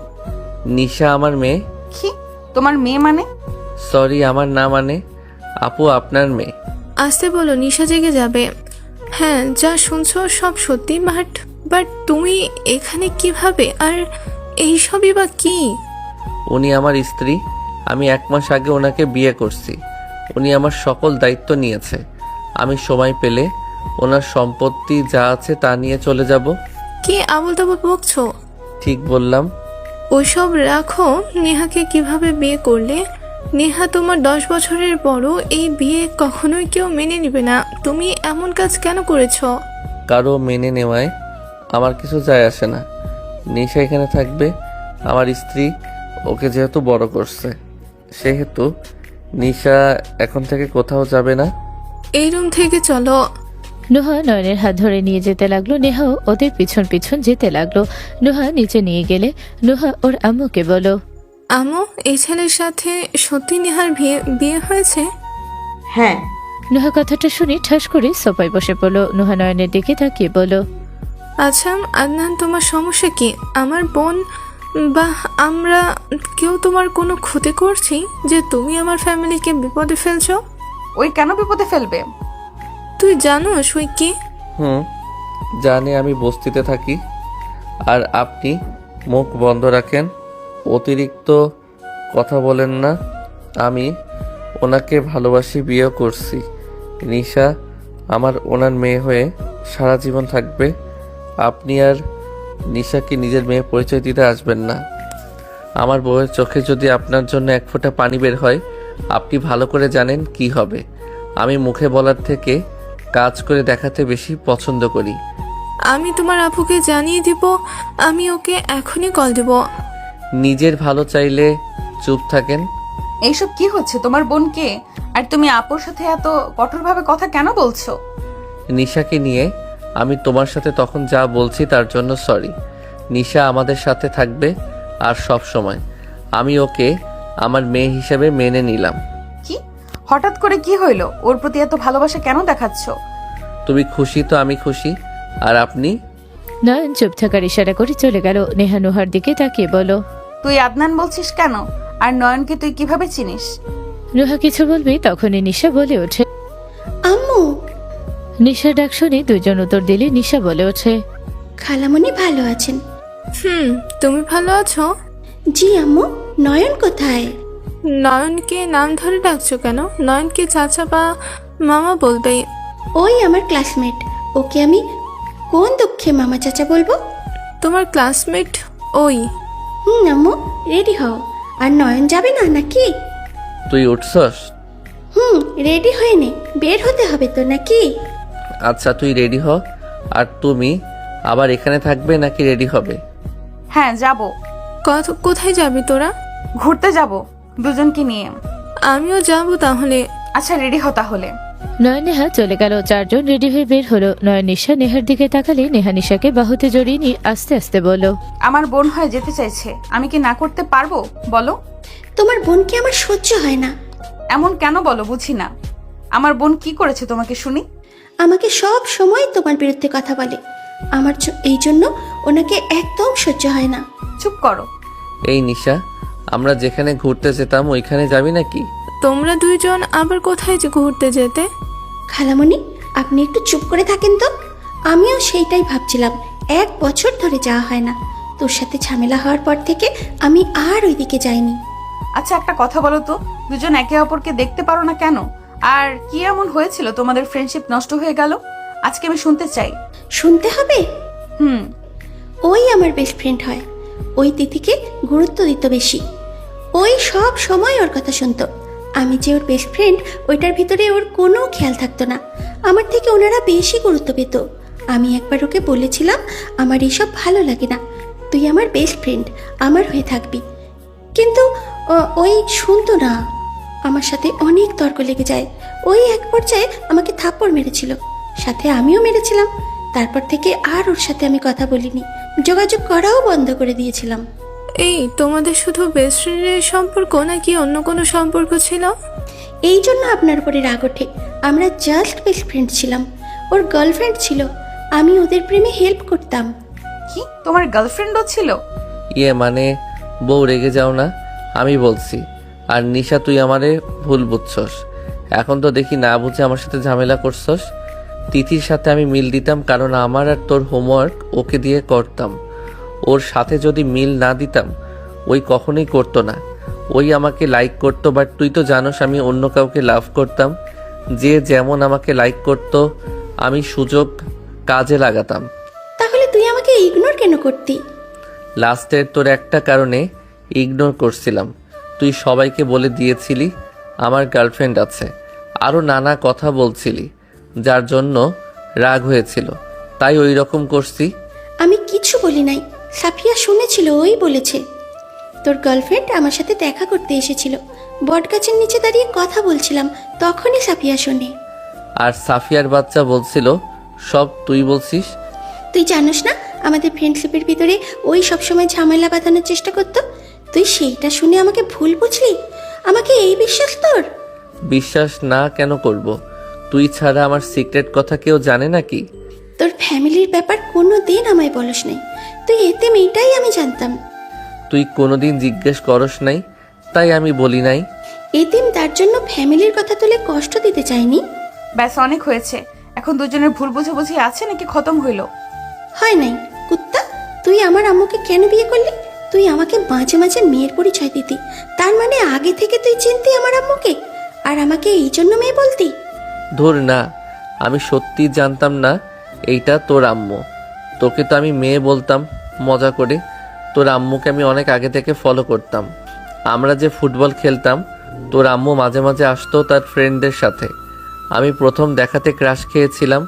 নিশা আমার মেয়ে। কি? তোমার মেয়ে মানে? সরি, আমার না মানে আপু, আপনার মেয়ে। আসতে বলো, নিশা জেগে যাবে। হ্যাঁ, যা শুনছো সব সত্যি, বাট তুমি এখানে কিভাবে? আর এইসবই বা কি? উনি আমার স্ত্রী। আমি 1 মাস আগে ওনাকে বিয়ে করছি। উনি আমার সকল দায়িত্ব নিয়েছে। আমি সময় পেলে ওনার সম্পত্তি যা আছে তা নিয়ে চলে যাব। কি আবল তাবল বকছো? ঠিক বললাম। ওইসব রাখো। নেহাকে কিভাবে বিয়ে করলে? নেহা তোমার 10 বছরের বড়। এই বিয়ে কখনোই কেউ মেনে নেবে না। তুমি এমন কাজ কেন করেছো? কারো মেনে নেওয়ায় আমার কিছু যায় আসে না। নিশা এখানে থাকবে, আমার স্ত্রী। ওকে যেহেতু বড় করছে, সেহেতু নিশা এখন থেকে কোথাও যাবে না। এই রুম থেকে চলো। নুহা নয়নের হাত ধরে নিয়ে যেতে লাগলো। নেহাও ওদের পিছন পিছন যেতে লাগলো। নুহা নিচে নিয়ে গেলে নুহা ওর আম্মুকে বলো, আম্মু, এই ছেলের সাথে সত্যি নেহার বিয়ে হয়েছে? হ্যাঁ। নুহা কথাটা শুনে ঠাস করে সোফায় বসে পড়লো। নুহা নয়নের দিকে তাকিয়ে বলো, আচ্ছা আদনান, তোমার সমস্যা কি? আমার বোন বা আমরা কেউ তোমার কোনো ক্ষতি করছি যে তুমি আমার ফ্যামিলিকে বিপদে ফেলছো? ওই কেন বিপদে ফেলবে? তুই জানো ওই কি? জানি, আমি বস্তিতে থাকি আর আপনি মুখ বন্ধ রাখেন, অতিরিক্ত কথা বলেন না। আমি ওনাকে ভালোবাসি, বিয়ে করছি। নিশা আমার ওনার মেয়ে হয়ে সারা জীবন থাকবে। আপনি আর নিশাকে নিজের মেয়ে পরিচয় দিতে আসবেন না। আমার বউয়ের চোখে যদি আপনার জন্য 1 ফোঁটা পানি বের হয়, আপনি ভালো করে জানেন কি হবে। আমি মুখে বলার থেকে কাজ করে দেখাতে বেশি পছন্দ করি। আমি তোমার আপুকে জানিয়ে দিব। আমি ওকে এখনই কল দেব। নিজের ভালো চাইলে চুপ থাকেন। এইসব কি হচ্ছে তোমার বোনকে? আর তুমি আপুর সাথে এত কঠোরভাবে কথা কেন বলছো? নিশাকে নিয়ে। আমি তোমার সাথে তখন যা বলছি তার জন্য সরি। নিশা আমাদের সাথে থাকবে আর সব সময়। আমি ওকে আমার মেয়ে হিসেবে মেনে নিলাম। কি হঠাৎ করে কি হইলো? ওর প্রতি এত ভালোবাসা কেন দেখাচ্ছ? তুমি খুশি তো আমি খুশি। আর আপনি? নয়ন চুপ থাকার ইশারা করে চলে গেল। নেহা নুহার দিকে তাকিয়ে বলল, তুই আদনান বলছিস কেন? আর নয়নকে তুই কিভাবে চিনিস? নুহা কিছু বলবে তখনই নিশা বলে ওঠে। আম্মু, নিশার ডাক শুনে দুজন উত্তর দিলে নিশা বলে ওঠে, খালামণি ভালো আছেন? তুমি ভালো আছো? জি আম্মু। নয়ন কোথায়? নয়নকে নাম ধরে ডাকছো কেন? নয়নকে চাচা বা মামা বলবে। ওই আমার ক্লাসমেট, ওকে আমি কোন দুঃখে মামা চাচা বলবো? তোমার ক্লাসমেট ওই? আম্মু রেডি হও। আর নয়ন যাবে না নাকি? তুই উঠছস? রেডি হয়ে নে, বের হতে হবে তো নাকি? আচ্ছা তুই রেডি হ। আর তুমি আবার এখানে থাকবে নাকি রেডি হবে? হ্যাঁ যাব। কোথায় যাবি তোরা? ঘুরতে যাব দুজনকে নিয়ে। আমিও যাবো তাহলে। আচ্ছা রেডি হ তাহলে। নয়ন নেহা চলে গেল। চারজন রেডি হয়ে বের হলো। নয়ন নিশা নেহার দিকে তাকালে নেহা নিশাকে বাহুতে জড়িয়ে নিয়ে আস্তে আস্তে বলল, আমার বোন হয়ে যেতে চাইছে, আমি কি না করতে পারবো বলো? তোমার বোনকে আমার সহ্য হয় না। এমন কেন বলো, বুঝি না। আমার বোন কি করেছে তোমাকে শুনি? আমাকে সব সময় তোমার বিরুদ্ধে কথা বলে। আমার এই জন্য ওনাকে একদম সহ্য হয় না। চুপ করো। এই নিশা, আমরা যেখানে ঘুরতে যেতাম ওইখানে যাবি নাকি? তোমরা দুইজন আবার কোথায় যে ঘুরতে যেতে? খালামণি আপনি একটু চুপ করে থাকেন তো। আমিও সেইটাই ভাবছিলাম, 1 বছর ধরে যাওয়া হয় না। তোর সাথে ঝামেলা হওয়ার পর থেকে আমি আর ওইদিকে যাইনি। আচ্ছা একটা কথা বলো তো, দুজন একে অপরকে দেখতে পারো না কেন? আর কি এমন হয়েছিল তোমাদের ফ্রেন্ডশিপ নষ্ট হয়ে গেল? আজকে আমি শুনতে চাই। শুনতে হবে? হুম। ওই আমার বেস্ট ফ্রেন্ড হয়। ওই তিথিকে গুরুত্ব দিত বেশি। ওই সব সময় ওর কথা শুনতো। আমি যে ওর বেস্ট ফ্রেন্ড, ওইটার ভিতরে ওর কোনো খেয়াল থাকতো না। আমার থেকে ওনারা বেশি গুরুত্ব পেত। আমি একবার ওকে বলেছিলাম, আমার এইসব ভালো লাগে না, তুই আমার বেস্ট ফ্রেন্ড, আমার হয়ে থাকবি। কিন্তু ওই শুনতো না। আমার সাথে অনেক তর্ক লেগে যায়। ওই এক পর্যায়ে আমাকে থাপ্পড় মেরেছিল, সাথে আমিও মেরেছিলাম। তারপর থেকে আর ওর সাথে আমি কথা বলিনি, যোগাযোগ করাও বন্ধ করে দিয়েছিলাম। এই তোমাদের শুধু বেস্ট ফ্রেন্ডের সম্পর্ক নাকি অন্য কোনো সম্পর্ক ছিল? এই জন্য আপনার উপরে রাগ ওঠে। আমরা জাস্ট বেস্ট ফ্রেন্ড ছিলাম। ওর গার্লফ্রেন্ড ছিল, আমি ওদের প্রেমে হেল্প করতাম। কি তোমার গার্লফ্রেন্ডও ছিল? মানে বউ রেগে যাও না, আমি বলছি। আর নিশা তুই আমারে ভুল বুঝছস। এখন তো দেখি না বুঝে আমার সাথে ঝামেলা করছস। তিথির সাথে আমি মিল দিতাম কারণ আমার আর তোর হোমওয়ার্ক ওকে দিয়ে করতাম। ওর সাথে যদি মিল না দিতাম ওই কখনোই করতো না। ওই আমাকে লাইক করতো, বাট তুই তো জানোস আমি অন্য কাউকে লাভ করতাম। যে যেমন আমাকে লাইক করতো আমি সুযোগ কাজে লাগাতাম। তাহলে তুই আমাকে ইগনোর কেন করতি? লাস্টের তোর একটা কারণে ইগনোর করছিলাম। তুই সবাইকে বলে দিয়েছিলি আমার গার্লফ্রেন্ড আছে, আরও নানা কথা বলছিলি, যার জন্য রাগ হয়েছিল, তাই ওই রকম করছি। আমি কিছু বলি নাই, সাফিয়া শুনেছিল, ওই বলেছে। তোর গার্লফ্রেন্ড আমার সাথে দেখা করতে এসেছিল, বটগাছের নিচে দাঁড়িয়ে কথা বলছিলাম, তখনই সাফিয়া শোনে। আর সাফিয়ার বাচ্চা বলছিল সব তুই বলছিস। তুই জানোস না আমাদের ফ্রেন্ডশিপের ভিতরে ওই সবসময় ঝামেলা বাঁধানোর চেষ্টা করতো। তুই সেইটা শুনে আমাকে ভুল বুঝলি? আমাকে এই বিশ্বাস তোর? বিশ্বাস না কেন করব? তুই ছাড়া আমার সিক্রেট কথা কেউ জানে নাকি? তোর ফ্যামিলির ব্যাপার কোনো দিন আমায় বলস নাই। তুই এতে মেয়েটাই আমি জানতাম। তুই কোনোদিন জিজ্ঞেস করস নাই, তাই আমি বলি নাই। এতিম, তার জন্য ফ্যামিলির কথা তুলে কষ্ট দিতে চাইনি। ব্যাস অনেক হয়েছে। এখন দুজনের ভুল বুঝাবুঝি আছে নাকি খতম হইলো? হয় নাই। কুত্তা, তুই আমার আম্মুকে কেন বিয়ে করলি? তুই আমাকে মাঝে মাঝে মেয়ের পরিচয় দিতি, তার মানে আগে থেকে তুই চিনতি আমার আম্মুকে, আর আমাকে এই জন্য মেয়ে বলতি? ধর না, আমি সত্যি জানতাম না এইটা তোর আম্মু। তোকে তো আমি মেয়ে বলতাম মজা করে। তোর আম্মুকে আমি অনেক আগে থেকে ফলো করতাম। আমরা যে ফুটবল খেলতাম তোর আম্মু মাঝে মাঝে আসতো তার ফ্রেন্ডদের সাথে। আমি প্রথম দেখাতে ক্রাশ খেয়েছিলাম।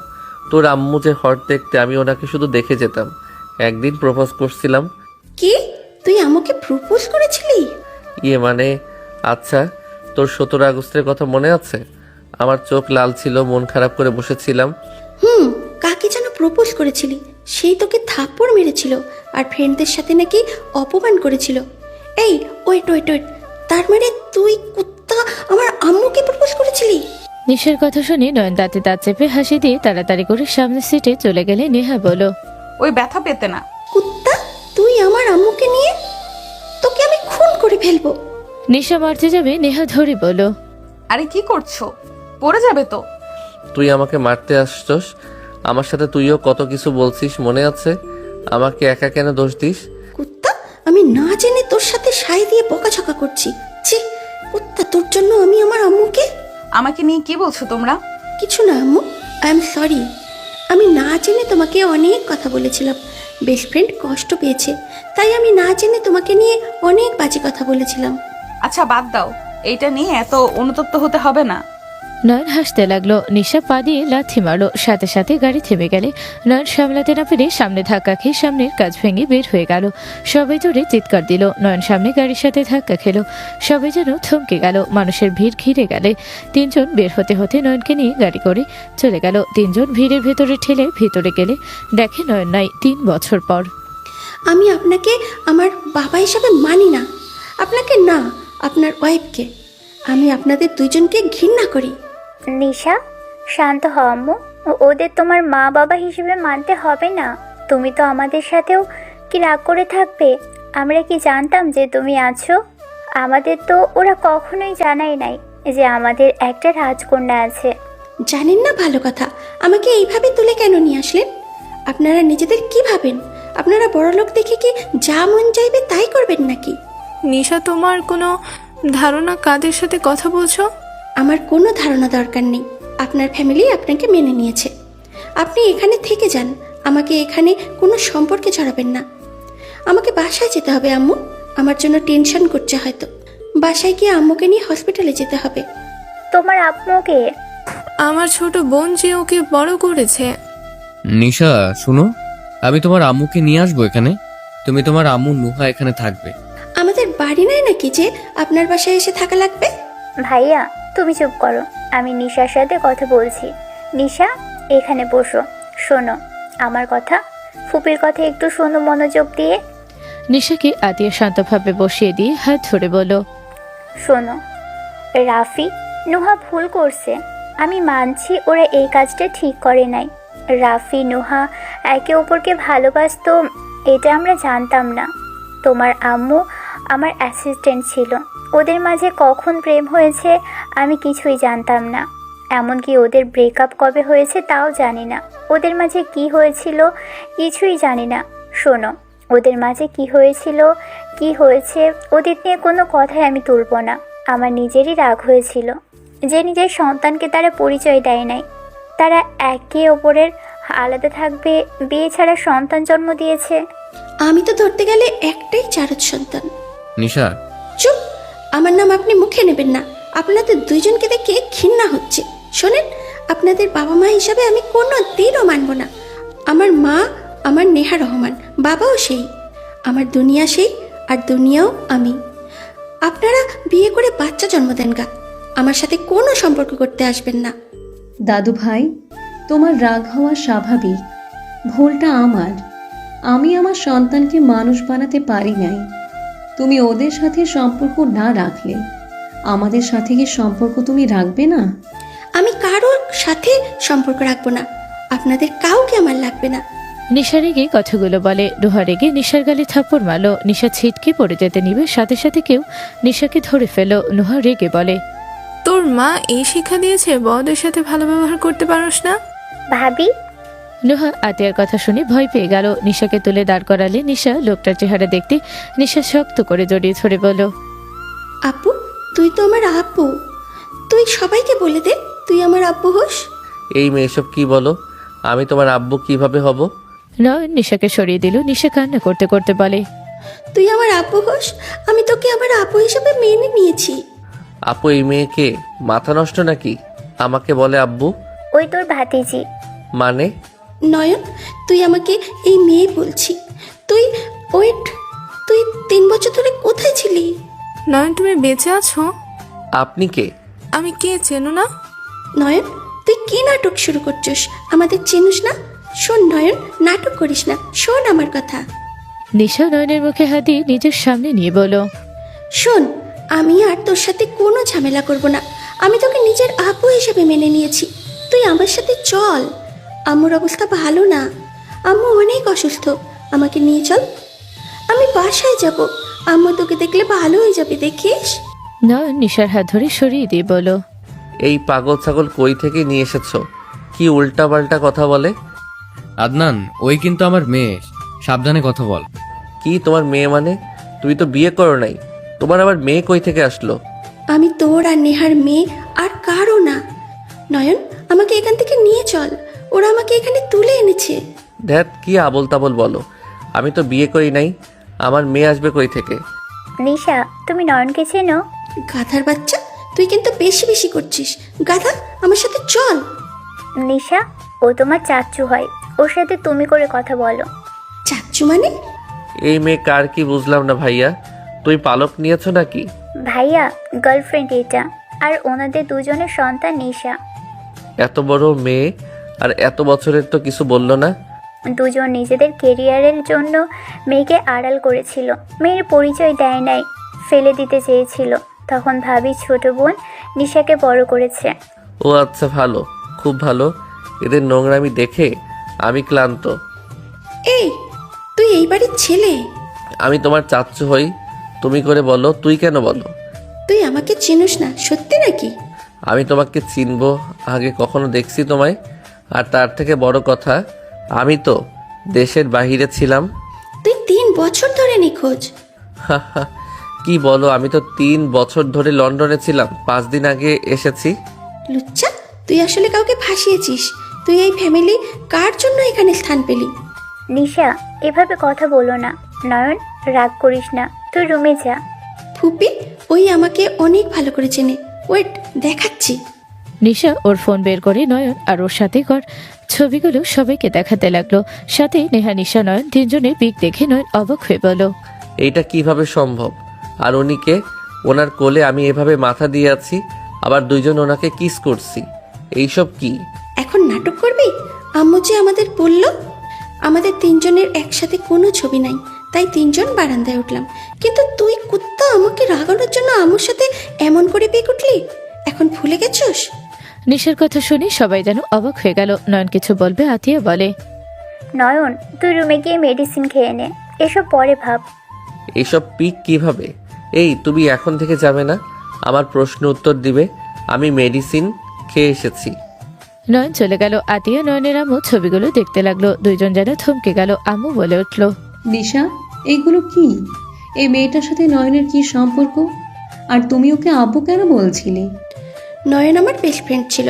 তোর আম্মু যে হট দেখতে, আমি ওনাকে শুধু দেখে যেতাম। একদিন প্রপোজ করছিলাম। কি, তুই আমাকে প্রপোজ করেছিলি? মানে আচ্ছা, তোর 17 আগস্টের কথা মনে আছে? আমার চোখ লাল ছিল, মন খারাপ করে বসেছিলাম। কাকে যেন প্রপোজ করেছিলি, সেই তোকে থাপ্পড় মেরেছিল আর ফ্রেন্ডদের সাথে নাকি অপমান করেছিল। এই ওয়েট ওয়েট ওয়েট, তার মানে তুই কুত্তা আমার আম্মুকে প্রপোজ করেছিলি? নিশার কথা শুনে নয়ন দাঁতে দাঁত চেপে হাসি দিয়ে তাড়াতাড়ি করে সামনের সিটে চলে গেলে নেহা বলল, ওই ব্যথা পেতে না। কুত্তা, তুই আমার আম্মুকে নিয়ে, তোকে আমি খুন করে ফেলবো। নিশা মারতে যাবে, নেহা ধরে বলল, আরে কি করছো, পড়ে যাবে তো। তুই আমাকে মারতে আসছস, আমার সাথে তুইও কত কিছু বলছিস মনে আছে? আমাকে একা কেন দোষ দিস? কুত্তা, আমি না জেনে তোর সাথে সাই দিয়ে বকাঝকা করছি। ছি কুত্তা, তোর জন্য আমি আমার আম্মুকে। আমাকে নিয়ে কি বলছো তোমরা? কিছু না আম্মু, আই এম সরি। আমি না জেনে তোমাকে অনেক কথা বলেছিলাম। বেস্ট ফ্রেন্ড কষ্ট পেয়েছে, তাই আমি না জেনে তোমাকে নিয়ে অনেক বাজে কথা বলেছিলাম। আচ্ছা বাদ দাও, এইটা নিয়ে এত অনুতপ্ত হতে হবে না। নয়ন হাসতে লাগলো। নিশা পা দিয়ে লাথি মারলো, সাথে সাথে গাড়ি থেমে গেলে নয়ন সামলাতে না পেরে সামনে ধাক্কা খেয়ে সামনের কাজ ভেঙে বের হয়ে গেল। সবাই জোরে চিৎকার দিল। নয়ন সামনে গাড়ির সাথে ধাক্কা খেলো, সবাই যেন থমকে গেল। মানুষের ভিড় ঘিরে গেলে তিনজন বের হতে হতে নয়নকে নিয়ে গাড়ি করে চলে গেল। তিনজন ভিড়ের ভেতরে ঠেলে ভেতরে গেলে দেখে নয়ন নাই 3 বছর পর। আমি আপনাকে আমার বাবা হিসাবে মানি না, আপনাকে না, আপনার ওয়াইফকে। আমি আপনাদের দুইজনকে ঘৃণা করি। নিশা, শান্ত হও আম্মু। ওদের তোমার মা বাবা হিসেবে মানতে হবে না। তুমি তো আমাদের সাথেও কি রাগ করে থাকবে? আমরা কি জানতাম যে তুমি আছো? আমাদের তো ওরা কখনোই জানাই নাই যে আমাদের একটা রাজকন্যা আছে। জানেন না, ভালো কথা। আমাকে এইভাবে তুলে কেন নিয়ে আসলেন? আপনারা নিজেদের কি ভাবেন? আপনারা বড়লোক দেখে কি যা মন চাইবে তাই করবেন নাকি? নিশা, তোমার কোনো ধারণা কাদের সাথে কথা বলছো? আমার কোনো ধারণা দরকার নেই। আপনার ফ্যামিলি আপনাকে মেনে নিয়েছে, আপনি এখানে থেকে যান। আমাকে এখানে কোনো সম্পর্কে জড়াবেন না। আমাকে বাসায় যেতে হবে আম্মু, আমার জন্য টেনশন করছে হয়তো। বাসায় গিয়ে আম্মুকে নিয়ে হসপিটালে যেতে হবে। তোমার আম্মুকে? আমার ছোট বোন যে ওকে বড় করেছে। নিশা শুনো, আমি তোমার আম্মুকে নিয়ে আসবো এখানে। তুমি তোমার আম্মু নুহা এখানে থাকবে। আমাদের বাড়ি নাই নাকি যে আপনার বাসায় এসে থাকা লাগবে? ভাইয়া, তুমি চুপ করো, আমি নিশার সাথে কথা বলছি। নিশা, এখানে বসো, শোনো আমার কথা। ফুপির কথা একটু শোনো মনোযোগ দিয়ে। নিশাকে আতিয়া শান্তভাবে বসিয়ে দিয়ে হাত ধরে বলল, শোনো রাফি, নুহা ভুল করছে। আমি মানছি ওরা এই কাজটা ঠিক করে নাই। রাফি নুহা একে অপরকে ভালোবাসতো, এটা আমরা জানতাম না। তোমার আম্মু আমার অ্যাসিস্ট্যান্ট ছিল, ওদের মাঝে কখন প্রেম হয়েছে আমি কিছুই জানতাম না। এমনকি ওদের ব্রেকআপ কবে হয়েছে তাও জানি না। ওদের মাঝে কি হয়েছিল কিছুই জানি না। শোনো, ওদের মাঝে কি হয়েছিল কি হয়েছে ওদের নিয়ে কোনো কথাই আমি তুলব না। আমার নিজেরই রাগ হয়েছিল যে নিজের সন্তানকে তারা পরিচয় দেয় নাই। তারা একে অপরের আলাদা থাকবে, বিয়ে ছাড়া সন্তান জন্ম দিয়েছে। আমি তো ধরতে গেলে একটাই চারজ সন্তান। নিশা, চুপ, আমার নাম আপনি মুখে নেবেন না। আপনাদের দুইজনকে দেখে ঘৃণা হচ্ছে। শোনেন, আপনাদের বাবা মা হিসাবে আমি কোনো দিনও মানব না। আমার মা আমার নেহা রহমান, বাবাও সেই। আমার দুনিয়া সেই, আর দুনিয়াও আমি। আপনারা বিয়ে করে বাচ্চা জন্ম দেন গা, আমার সাথে কোনো সম্পর্ক করতে আসবেন না। দাদু ভাই, তোমার রাগ হওয়া স্বাভাবিক। ভুলটা আমার। আমি আমার সন্তানকে মানুষ বানাতে পারি নাই। তুমি ওদের সাথে সম্পর্ক না রাখলে আমাদের সাথে কি সম্পর্ক তুমি রাখবে না? আমি কারোর সাথে সম্পর্ক রাখবো না। আপনাদের কাউকে আমার লাগবে না। নিশা রেগে কথাগুলো বলে। রুহা রেগে নিশার গালে থাপ্পড় মারল। নিশা ছিটকে পড়ে যেতে নিবে, সাথে সাথে কেউ নিশাকে ধরে ফেলো। নুহা রেগে বলে, তোর মা এই শিক্ষা দিয়েছে বড়দের সাথে ভালো ব্যবহার করতে পারোস না? ভাবি, নুহা আতিয়ার কথা শুনে ভয় পেয়ে গেল। নিশাকে তুলে দাঁড় করালে নিশা লোকটার চেহারা দেখতে নিশা শক্ত করে জড়িয়ে ধরে বলল, আপু, তুই তো আমার আব্বু। তুই সবাইকে বলে দে তুই আমার আব্বু হোস। এই মেয়ে এসব কি বলো? আমি তোমার আব্বু কিভাবে হব? নয়ন নিশাকে সরিয়ে দিল। নিশা কান্না করতে করতে বলে, তুই আমার আব্বু হোস। আমি তোকে আমার আব্বু হিসেবে মেনে নিয়েছি। আপু, এই মেয়েকে মাথা নষ্ট নাকি? আমাকে বলে আব্বু? ওই তোর ভাতিজি। মানে? নয়ন, তুই আমাকে এই মেয়ে বলছি। তুই ওয়েট, তুই 3 বছর ধরে কোথায় ছিলি? নয়ন, তুমি বেঁচে আছো? আপনি কে? আমি কে চেনো না? নয়ন, তুই তুই কি নাটক শুরু করছিস? আমাদের চেনুস না? শোন নয়ন, নাটক করিস না, শোন আমার কথা। নিশা নয়নের মুখে হাত দিয়ে নিজের সামনে নিয়ে বলল, শোন, আমি আর তোর সাথে কোনো ঝামেলা করব না। আমি তোকে নিজের আপু হিসেবে মেনে নিয়েছি, তুই আমার সাথে চল। আম্মুর অবস্থা ভালো না, আম্মু অনেক অসুস্থ, আমাকে নিয়ে চল। আমি বাসায় যাব, আম্মু তোকে দেখলে ভালো হয়ে যাবে, দেখিস। নয়ন নিশার হাত ধরে সরিয়ে দিয়ে বলল, এই পাগল ছাগল কই থেকে নিয়ে এসেছো? কি উল্টা পাল্টা কথা বলে? আদনান, ওই কিন্তু আমার মেয়ে, সাবধানে কথা বল। কি তোমার মেয়ে মানে? তুমি তো বিয়ে করো নাই, তোমার আবার মেয়ে কই থেকে আসলো? আমি তোর আর নেহার মেয়ে, আর কারো না। নয়ন, আমাকে এখান থেকে নিয়ে চল, ওরা আমাকে এখানে তুলে এনেছে। ধ্যাত, কি আবল তাবল বলো? আমি তো বিয়ে করি নাই, আমার মেয়ে আসবে কই থেকে? নিশা, তুমি নয়নকে চেনো? গাধার বাচ্চা, তুই কিন্তু বেশি বেশি করছিস। গাধা, আমার সাথে চল। নিশা, ও তোমার চাচ্চু হয়, ওর সাথে তুমি করে কথা বলো। চাচ্চু মানে? এই মেয়ে কার কি বুঝলাম না ভাইয়া, তুই পালক নিয়েছো নাকি? ভাইয়া, গার্লফ্রেন্ড এটা, আর ওনাদের দুজনের সন্তান নিশা। এত বড় মেয়ে আর এত বছরের তো কিছু বললো না? দুজন নিজেদের কেরিয়ারের জন্য মেয়েকে আড়াল করেছিল, মেয়ের পরিচয় দেয় নাই, ফেলে দিতে চেয়েছিল। তখন ভাবি ছোট বোন নিশাকে বড় করেছে। ও আচ্ছা, ভালো, খুব ভালো। এদের নোংরামি দেখে আমি ক্লান্ত। এই, তুই এই বাড়ির ছেলে? আমি তোমার চাচ্চু হই, তুমি করে বলো, তুই কেন বলো? তুই আমাকে চিনিস না, সত্যি নাকি? আমি তোমাকে চিনবো? আগে কখনো দেখছি তোমায়? আর তার থেকে বড় কথা, আমি তো দেশের বাহিরে ছিলাম। তুই 3 বছর ধরে নিখোঁজ। কি বলো? আমি তো 3 বছর ধরে লন্ডনে ছিলাম, 5 দিন আগে এসেছি। লুচ্চা, তুই আসলে কাউকে ফাঁসিয়েছিস। তুই এই ফ্যামিলি কার জন্য এখানে স্থান পেলি? নিশা, এভাবে কথা বলো না। নয়ন, রাগ করিস না, তুই রুমে যা। ফুপি, ওই আমাকে অনেক ভালো করে চেনে, ওয়েট, দেখাচ্ছি। নিশা ওর ফোন বের করে নয়ন আর ওর সাথে কর ছবিগুলো সবাইকে দেখাতে লাগলো। সাথে নেহা, নিশা, নয়ন তিনজনের পিক দেখে নয়ন অবাক হয়ে বলল, এইটা কিভাবে সম্ভব? আর উনিকে, ওনার কোলে আমি এভাবে মাথা দিয়ে আছি, আবার দুইজন ওনাকে কিস করছি, এইসব কি? এখন নাটক করবি? আম্মু যে আমাদের বলল আমাদের 3 জনের একসাথে কোনো ছবি নাই, তাই 3 জন বারান্দায় উঠলাম। কিন্তু তুই কুত্তা, আমাকে রাগানোর জন্য আম্মুর সাথে এমন করে পেয়ে উঠলি, এখন ভুলে গেছিস? নিশার কথা শুনে সবাই যেন অবাক হয়ে গেল। নয়ন কিছু বলবে, আতিয়া বলে, নয়ন, তুই রুমে গিয়ে মেডিসিন খেয়ে নে, এসব পরে ভাব। এইসব পিক কিভাবে? এই, তুমি এখন থেকে যাবে না, আমার প্রশ্ন উত্তর দিবে। আমি মেডিসিন খেয়ে এসেছি। নয়ন চলে গেল। আতিয়া নয়নের আম্মু ছবিগুলো দেখতে লাগলো। দুইজন যেন থমকে গেল। আম্মু বলে উঠল, দিশা, এইগুলো কি? এই মেয়েটার সাথে নয়নের কি সম্পর্ক? আর তুমি ওকে আব্বু কেন বলছিলে? নয়ন আমার বেস্ট ফ্রেন্ড ছিল,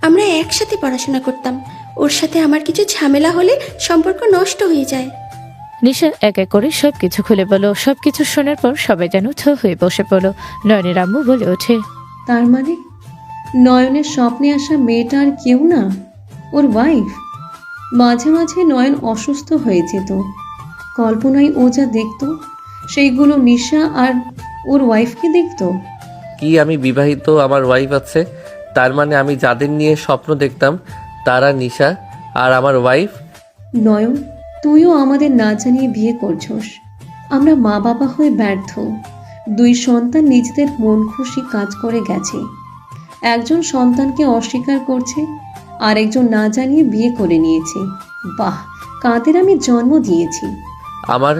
আমরা একসাথে পড়াশোনা করতাম। ওর সাথে আমার কিছু ঝামেলা হলে সম্পর্ক নষ্ট হয়ে যায়। নিশা এক এক করে সবকিছু খুলে বলো। সবকিছু শোনার পর সবাই যেন থ হয়ে বসে পড়লো। নয়নের আম্মু বলে ওঠে, তার মানে নয়নের স্বপ্নে আসা মেয়েটা আর কেউ না, ওর ওয়াইফ। মাঝে মাঝে নয়ন অসুস্থ হয়ে যেত, কল্পনায় ও যা দেখতো সেইগুলো নিশা আর ওর ওয়াইফকে দেখতো। কি আমি বিবাহিত, আমার ওয়াইফ আছে? তার মানে আমি যাদের নিয়ে স্বপ্ন দেখতাম তারা নিশা আর আমার ওয়াইফ? নয়ন, তুইও আমাদের না জানিয়ে বিয়ে করছস। আমরা মা বাবা হয়ে ব্যর্থ। 2 সন্তান নিজেদের মন খুশি কাজ করে গেছে, একজন সন্তানকে অস্বীকার করছে, আর একজন না জানিয়ে বিয়ে করে নিয়েছে। বাহ, কাদের আমি জন্ম দিয়েছি। আমার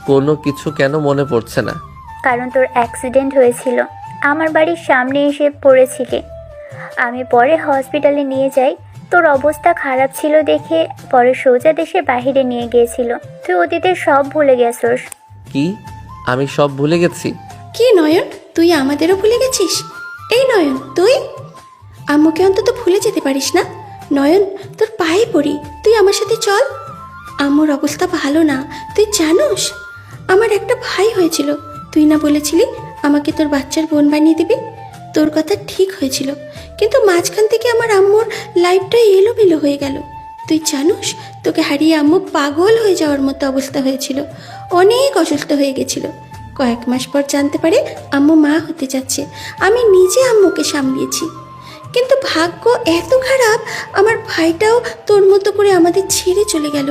কোনো কিছু কেন মনে পড়ছে না? কারণ তোর অ্যাক্সিডেন্ট হয়েছিল, আমার বাড়ির সামনে এসে পড়েছিলি। আমি পরে হসপিটালে নিয়ে যাই, তোর অবস্থা খারাপ ছিল দেখে পরে সোজা দেশে বাহিরে নিয়ে গিয়েছিল। তুই অতীতের সব ভুলে গেছস। কি? আমি সব ভুলে গেছি? কি নয়ন, তুই আমাদেরও ভুলে গেছিস? এই নয়ন, তুই আম্মুকে অন্তত ভুলে যেতে পারিস না? নয়ন, তোর পায়ে পড়ি, তুই আমার সাথে চল। আম্মুর অবস্থা ভালো না, তুই জানোস? আমার একটা ভাই হয়েছিল, তুই না বলেছিলি আমাকে তোর বাচ্চার বোন বানিয়ে দিবি? তোর কথা ঠিক হয়েছিল, কিন্তু মাঝখান থেকে আমার আম্মুর লাইফটা এলোমেলো হয়ে গেল। তুই জানোস, তোকে হারিয়ে আম্মু পাগল হয়ে যাওয়ার মতো অবস্থা হয়েছিল, অনেক অসুস্থ হয়ে গেছিল। কয়েক মাস পর জানতে পারে আম্মু মা হতে যাচ্ছে। আমি নিজে আম্মুকে সামলিয়েছি, কিন্তু ভাগ্য এত খারাপ, আমার ভাইটাও তোর মতো করে আমাদের ছেড়ে চলে গেল।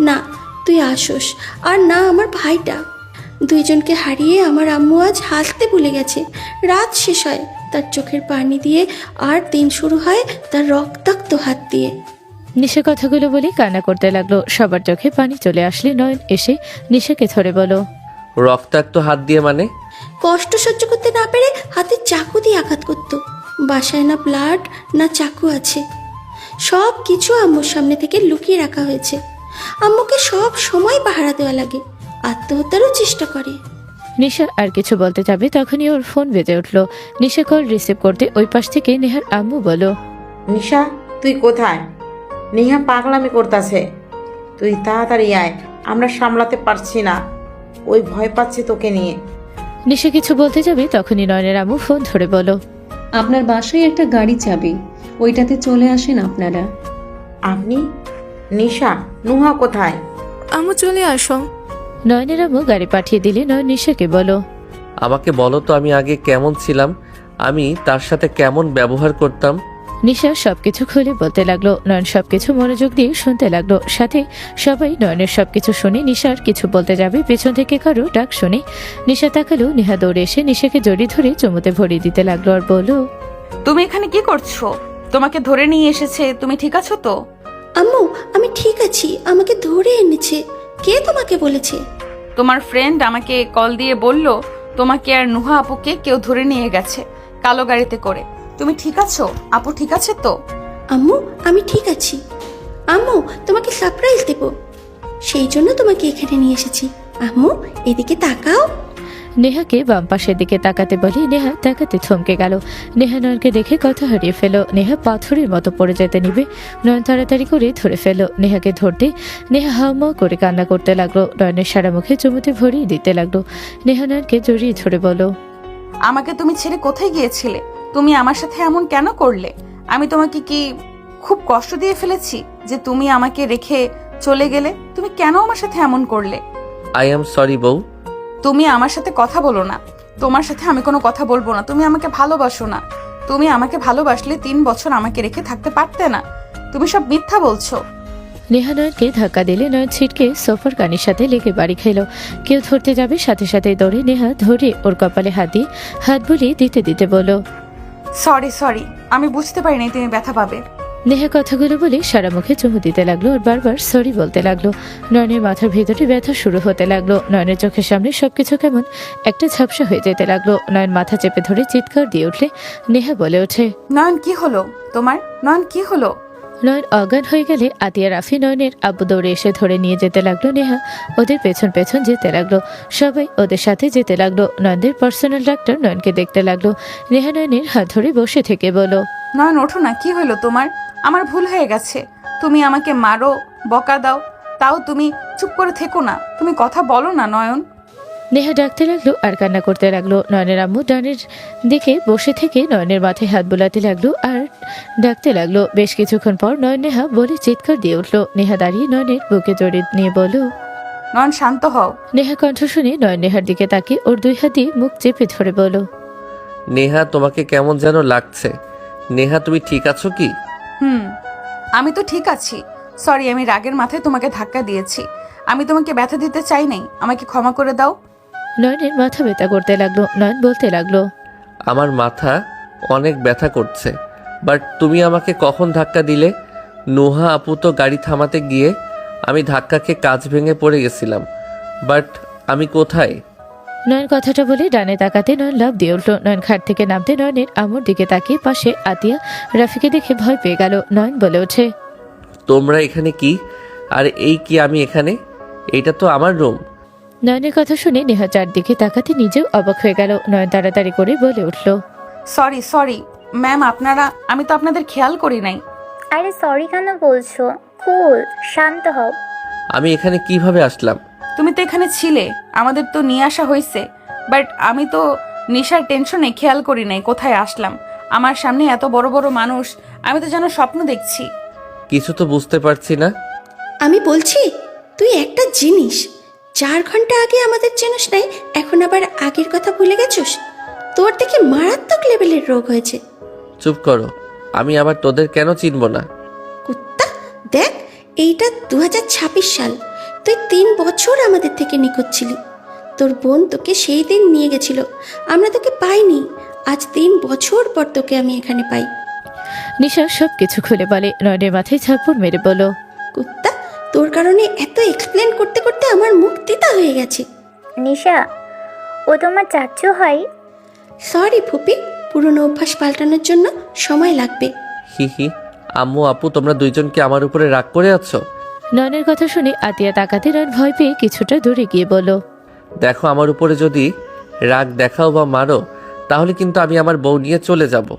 না তুই আসোস, আর না আমার ভাইটা। দুইজনকে হারিয়ে আমার আম্মু আজ হাসতে ভুলে গেছে। রাত শেষ হয় তার চোখের পানি দিয়ে, আর দিন শুরু হয় তার রক্তাক্ত হাত দিয়ে। নিশা কথাগুলো বলে কান্না করতে লাগলো। সবার চোখে পানি চলে আসলে নয়ন এসে নিশাকে ধরে বলো, রক্তাক্ত হাত দিয়ে মানে? কষ্ট সহ্য করতে না পেরে হাতে চাকু দিয়ে আঘাত করতো। বাসায় না ব্লাড না চাকু আছে, সব কিছু আম্মুর সামনে থেকে লুকিয়ে রাখা হয়েছে। আম্মুকে সব সময় পাহারা দেওয়া লাগে, আত্মহত্যারও চেষ্টা করে। নিশা আর কিছু বলতে যাবে তখনই ওর ফোন বেজে উঠলো। নিশা কল রিসিভ করতে ওই পাশ থেকে নেহার আম্মু বলো, নিশা তুই কোথায়? নেহা পাগলামি করতেছে, তুই তাড়াতাড়ি আয়, আমরা সামলাতে পারছি না, ওই ভয় পাচ্ছে তোকে নিয়ে। নিশা কিছু বলতে যাবে তখনই নয়নের আম্মু ফোন ধরে বলো, আপনার বাসায় একটা গাড়ি যাবে, ওইটাতে চলে আসেন আপনারা। আপনি? নিশা, নুহা কোথায়? আম্মু চলে আসো। নয়নের আম্মু গাড়ি পাঠিয়ে দিলে নয়ন নিশাকে বলো, আমাকে বলো তো আমি আগে কেমন ছিলাম, আমি তার সাথে কেমন ব্যবহার করতাম। নিশা সবকিছু খুলে বলতে লাগলো। নয়ন সবকিছু মনোযোগ দিয়ে শুনতে লাগলো। সাথে সবাই নয়নের সবকিছু শুনে নিশার কিছু বলতে যাবে পেছন থেকে কারো ডাক শুনে নিশা তাকালো। নেহা দৌড়ে এসে নিশাকে জড়িয়ে ধরে চুমুতে ভরিয়ে দিতে লাগলো আর বলল, তুমি এখানে কি করছো? তোমাকে ধরে নিয়ে এসেছে, তুমি ঠিক আছো তো? আম্মু আমি ঠিক আছি, আমাকে ধরে এনেছে। কে তোমাকে বলেছে? তোমার ফ্রেন্ড আমাকে কল দিয়ে বলল তোমাকে আর নুহা আপুকে কেউ ধরে নিয়ে গেছে কালো গাড়িতে করে। তুমি ঠিক আছো? আপু ঠিক আছে তো? আম্মু আমি ঠিক আছি। আম্মু তোমাকে সারপ্রাইজ দেব, সেই জন্য তোমাকে এখানে নিয়ে এসেছি। আম্মু এদিকে তাকাও। নেহাকে বাম পাশের দিকে তাকাতে বলে নেহা তাকাতে থমকে গেল। নেহা নয়নকে দেখে কথা হারিয়ে ফেল। নেহা পাথরের মতো পড়ে যেতে নিবে, নয়ন তাড়াতাড়ি করে ধরে ফেল। নেহাকে ধরতে নেহা হাওয়া করে কান্না করতে লাগলো। নয়নের সারা মুখে চুমুতে ভরিয়ে দিতে লাগলো। নেহা নয়নকে জড়িয়ে ধরে বলো, আমাকে তুমি ছেড়ে কোথায় গিয়েছিলে? তুমি আমার সাথে এমন কেন করলে? আমি তোমাকে কি খুব কষ্ট দিয়ে ফেলেছি যে তুমি আমাকে রেখে চলে গেলে? তুমি কেন আমার সাথে এমন করলে? আই এম সরি বউ। তুমি আমার সাথে কথা বলো না, তোমার সাথে আমি কোনো কথা বলবো না। তুমি আমাকে ভালোবাসো না। তুমি আমাকে ভালোবাসলে 3 বছর আমাকে রেখে থাকতে পারতে না। তুমি সব মিথ্যা বলছো। নেহা নয়নকে ধাক্কা দিলে নয়ন ছিটকে সোফার কানির সাথে লেগে বাড়ি খেল। কেউ ধরতে যাবে সাথে সাথে দৌড়ে নেহা ধরে ওর কপালে হাত দিয়ে হাত বুলিয়ে দিতে দিতে বলো, সরি, আমি বুঝতে পারিনি তুমি ব্যথা পাবে। নেহা কথাগুলো বলে সারা মুখে চুমু দিতে লাগলো আর বারবার সরি বলতে লাগলো। নয়নের মাথার ভেতরে ব্যথা শুরু হতে লাগলো। নয়নের চোখের সামনে সবকিছু কেমন একটা ঝাপসা হয়ে যেতে লাগলো। নয়ন মাথা চেপে ধরে চিৎকার দিয়ে উঠলে নেহা বলে ওঠে, নয়ন কি হলো তোমার? নয়ন কি হলো? নয়ন অজ্ঞান হয়ে গেলে আতিয়া রাফি নয়নের আব্বু দৌড়ে এসে ধরে নিয়ে যেতে লাগলো। নেহা ওদের পেছন পেছন যেতে লাগলো। সবাই ওদের সাথে যেতে লাগলো। নয়নদের পার্সোনাল ডাক্তার নয়নকে দেখতে লাগলো। নেহা নয়নের হাত ধরে বসে থেকে বলো, নয়ন ওঠো না, কি হলো তোমার? আমার ভুল হয়ে গেছে। তুমি আমাকে মারো, বকা দাও, তাও তুমি চুপ করে থেকো না। তুমি কথা বলো না নয়ন। নেহা ডাকতে লাগলো আর কান্না করতে লাগলো। নয়নের আম্মু ডানের দিকে বসে থেকে নয়নের মাথায় হাত বোলাতে লাগলো আর ডাকতে লাগলো। বেশ কিছুক্ষণ পর নয়ন নেহা বলে চিৎকার দিয়ে উঠলো। নেহা দাঁড়িয়ে নয়নের বুকে জড়িয়ে নিয়ে বলল, নয়ন শান্ত হও। নেহা কণ্ঠ শুনে নয়ন নেহার দিকে তাকিয়ে ওর 2 হাত দিয়ে মুখ চেপে ধরে বলো, নেহা তোমাকে কেমন যেন লাগছে। নেহা তুমি ঠিক আছো কি? আমি তো ঠিক আছি। সরি, আমি রাগের মাথায় তোমাকে ধাক্কা দিয়েছি। আমি তোমাকে ব্যথা দিতে চাই নাই, আমাকে ক্ষমা করে দাও। নয়নের মাথা ব্যথা করতে লাগলো। নয়ন বলতে লাগলো, আমার মাথা অনেক ব্যথা করছে, বাট তুমি আমাকে কখন ধাক্কা দিলে? নুহা আপু তো গাড়ি থামাতে গিয়ে আমি ধাক্কা খেয়ে কাঁচ ভেঙে পড়ে গেছিলাম, বাট আমি কোথায়? নয়ন কথাটা বলে ডানে তাকাতে নয়ন লাফ দিয়ে উঠলো। নয়ন খাট থেকে নামতে নয়নের আম্মুর দিকে তাকিয়ে পাশে আতিয়া রাফিকে দেখে ভয় পেয়ে গেল। নয়ন বলে ওঠে, তোমরা এখানে কি? আর এই কি আমি এখানে? এটা তো আমার রুম। নয়নের কথা শুনে নেহা চারদিকে তাকাতে নিজেও অবাক হয়ে গেল। নয়ন তাড়াতাড়ি করে বলে উঠলো, সরি ম্যাম, আমি তো আপনাদের খেয়াল করি নাই। আরে সরি কেন বলছো? কুল, শান্ত হও। আমি এখানে কিভাবে আসলাম? তুমি তো এখানে ছিলে, আমাদের তো নিয়ে আসা হয়েছে, বাট আমি তো নেশার টেনশনে খেয়াল করি নাই কোথায় আসলাম। আমার সামনে এত বড় বড় মানুষ, আমি তো যেন স্বপ্ন দেখছি। কিছু তো বুঝতে পারছি না। আমি বলছি তুই একটা জিনিস, 4 ঘন্টা আগে আমাদের চেনস নাই, এখন আবার আগের কথা ভুলে গেছিস? তোর থেকে মারাত্মক লেভেলের রোগ হয়েছে। চুপ করো, আমি আবার তোদের কেন চিনব না? কুত্তা, দেখ, এইটা 2026 সাল। তুই 3 বছর আমাদের থেকে নিখোঁজ ছিলি। তোর বোন তোকে সেই দিন নিয়ে গেছিল, আমরা তোকে পাইনি। আজ 3 বছর পর তোকে আমি এখানে পাই। নিশা সব কিছু খুলে বলে। নয়নের মাথায় ঝাপড় মেরে বলল, কুত্তা, তোর কারণে এত এক্সপ্লেন করতে করতে আমার মুখ তিতা হয়ে গেছে। নিশা, ও তোমার চাচ্চু হয়? সরি ফুপি, পুরনো অভ্যাস পাল্টানোর জন্য সময় লাগবে। হি হি, আম্মু আপু তোমরা দুইজন কি আমার উপরে রাগ করে আছো? নয়নের কথা শুনে আতিয়া তাকাতে নয়ন ভয় পেয়ে কিছুটা দূরে গিয়ে বলল, দেখো, আমার উপরে যদি রাগ দেখাও বা মারো তাহলে কিন্তু আমি আমার বউ নিয়ে চলে যাব।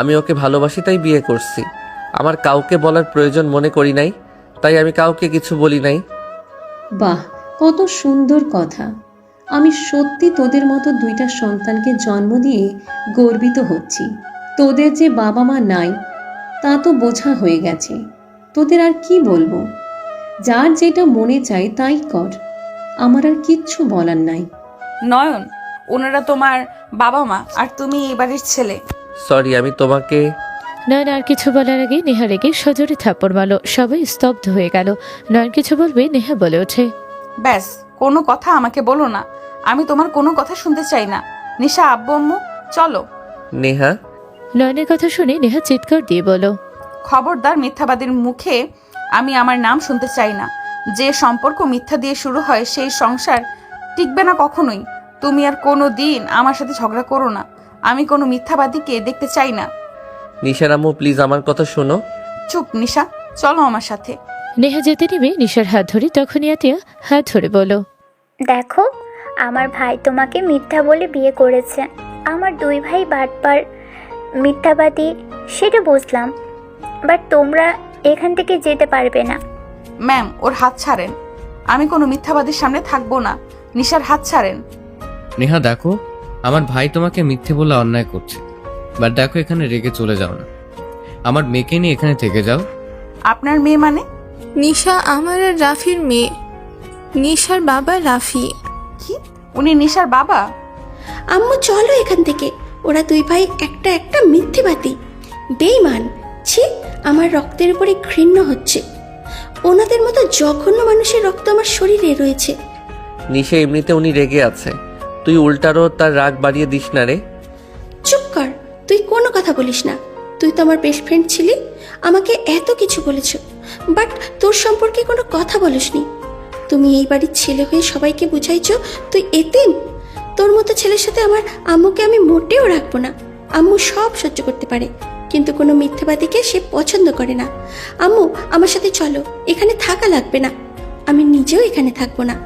আমি ওকে ভালোবাসি তাই বিয়ে করছি। আমার কাউকে বলার প্রয়োজন মনে করি নাই, তাই আমি কাউকে কিছু বলি নাই। বাহ, কত সুন্দর কথা। আমি সত্যি তোদের মতো 2টা সন্তানকে জন্ম দিয়ে গর্বিত হচ্ছি। তোদের যে বাবা মা নাই তা তো বোঝা হয়ে গেছে। তোদের আর কি বলবো? যার যেটা মনে চায় তাই কর, আমার আর কিচ্ছু বলার নাই। নয়ন, ওনারা তোমার বাবা মা আর তুমি এই বাড়ির ছেলে। সরি, আমি তোমাকে। নয়ন আর কিছু বলার আগে নেহা রেগে সজোরে থাপ্পড় মারল। সবাই স্তব্ধ হয়ে গেল। নয়ন কিছু বলবে, নেহা বলে ওঠে, ব্যাস, কোনো কথা আমাকে বলো না। আমি তোমার কোনো কথা শুনতে চাই না। নিশা, আব্বু আম্মু চলো। নেহা। নয়নের কথা শুনে নেহা চিৎকার দিয়ে বলল, খবরদার, মিথ্যাবাদীর মুখে আমি আমার নাম শুনতে চাই না। যে সম্পর্ক মিথ্যা দিয়ে শুরু হয় সেই সংসার টিকবে না কখনোই। তুমি আর কোনো দিন আমার সাথে ঝগড়া করো না। আমি কোনো মিথ্যাবাদীকে দেখতে চাই না। নিশার আম্মু প্লিজ আমার কথা শোনো। চুপ নিশা, চলো আমার সাথে। নেহা যেতে নেবে নিশার হাত ধরে, তখনই আতিয়া হাত ধরে বলল, দেখো, আমার ভাই তোমাকে মিথ্যা বলে বিয়ে করেছে। আমার 2 ভাই বাটপার, মিথ্যাবাদী, সেটা বুঝলাম, বাট তোমরা এখান থেকে যেতে পারবে না। ম্যাম, ওর হাত ছাড়েন। আমি কোনো মিথ্যাবাদীর সামনে থাকবো না। নিশার হাত ছাড়েন। নেহা দেখো, আমার ভাই তোমাকে মিথ্যে বলে অন্যায় করছে, বাট দেখো এখানে রেগে চলে যাও না। আমার মেয়েকে নিয়ে এখানে থেকে যাও। আপনার মেয়ে মানে? নিশা আমার আর রাফির মেয়ে। নিশার বাবা রাফি। কি? উনি নিশার বাবা? আম্মু চলো এখান থেকে। ওরা 2 ভাই একটা মিথ্যেবাদী, বেঈমান। ছি, আমার রক্তের উপরে ঘৃণ্য হচ্ছে। ওনাদের মতো জঘন্য মানুষের রক্ত আমার শরীরে রয়েছে। নিশা, এমনিতে উনি রেগে আছে, তুই উল্টারও তার রাগ বাড়িয়ে দিস না রে। চুপ কর, তুই কোনো কথা বলিস না। তুই তো আমার বেস্ট ফ্রেন্ড ছিলি, আমাকে এত কিছু বলেছ, বাট তোর সম্পর্কে কোনো কথা বলিসনি। তুমি এই বাড়ির ছেলে হয়ে সবাইকে বুঝাইছো তুই এতিম। তোর মতো ছেলের সাথে আমার আম্মুকে আমি মোটেও রাখবো না। আম্মু সব সহ্য করতে পারে, কিন্তু কোনো মিথ্যাবাদীকে সে পছন্দ করে না। আম্মু, আমার সাথে চলো, এখানে থাকা লাগবে না। আমি নিজেও এখানে থাকবো না।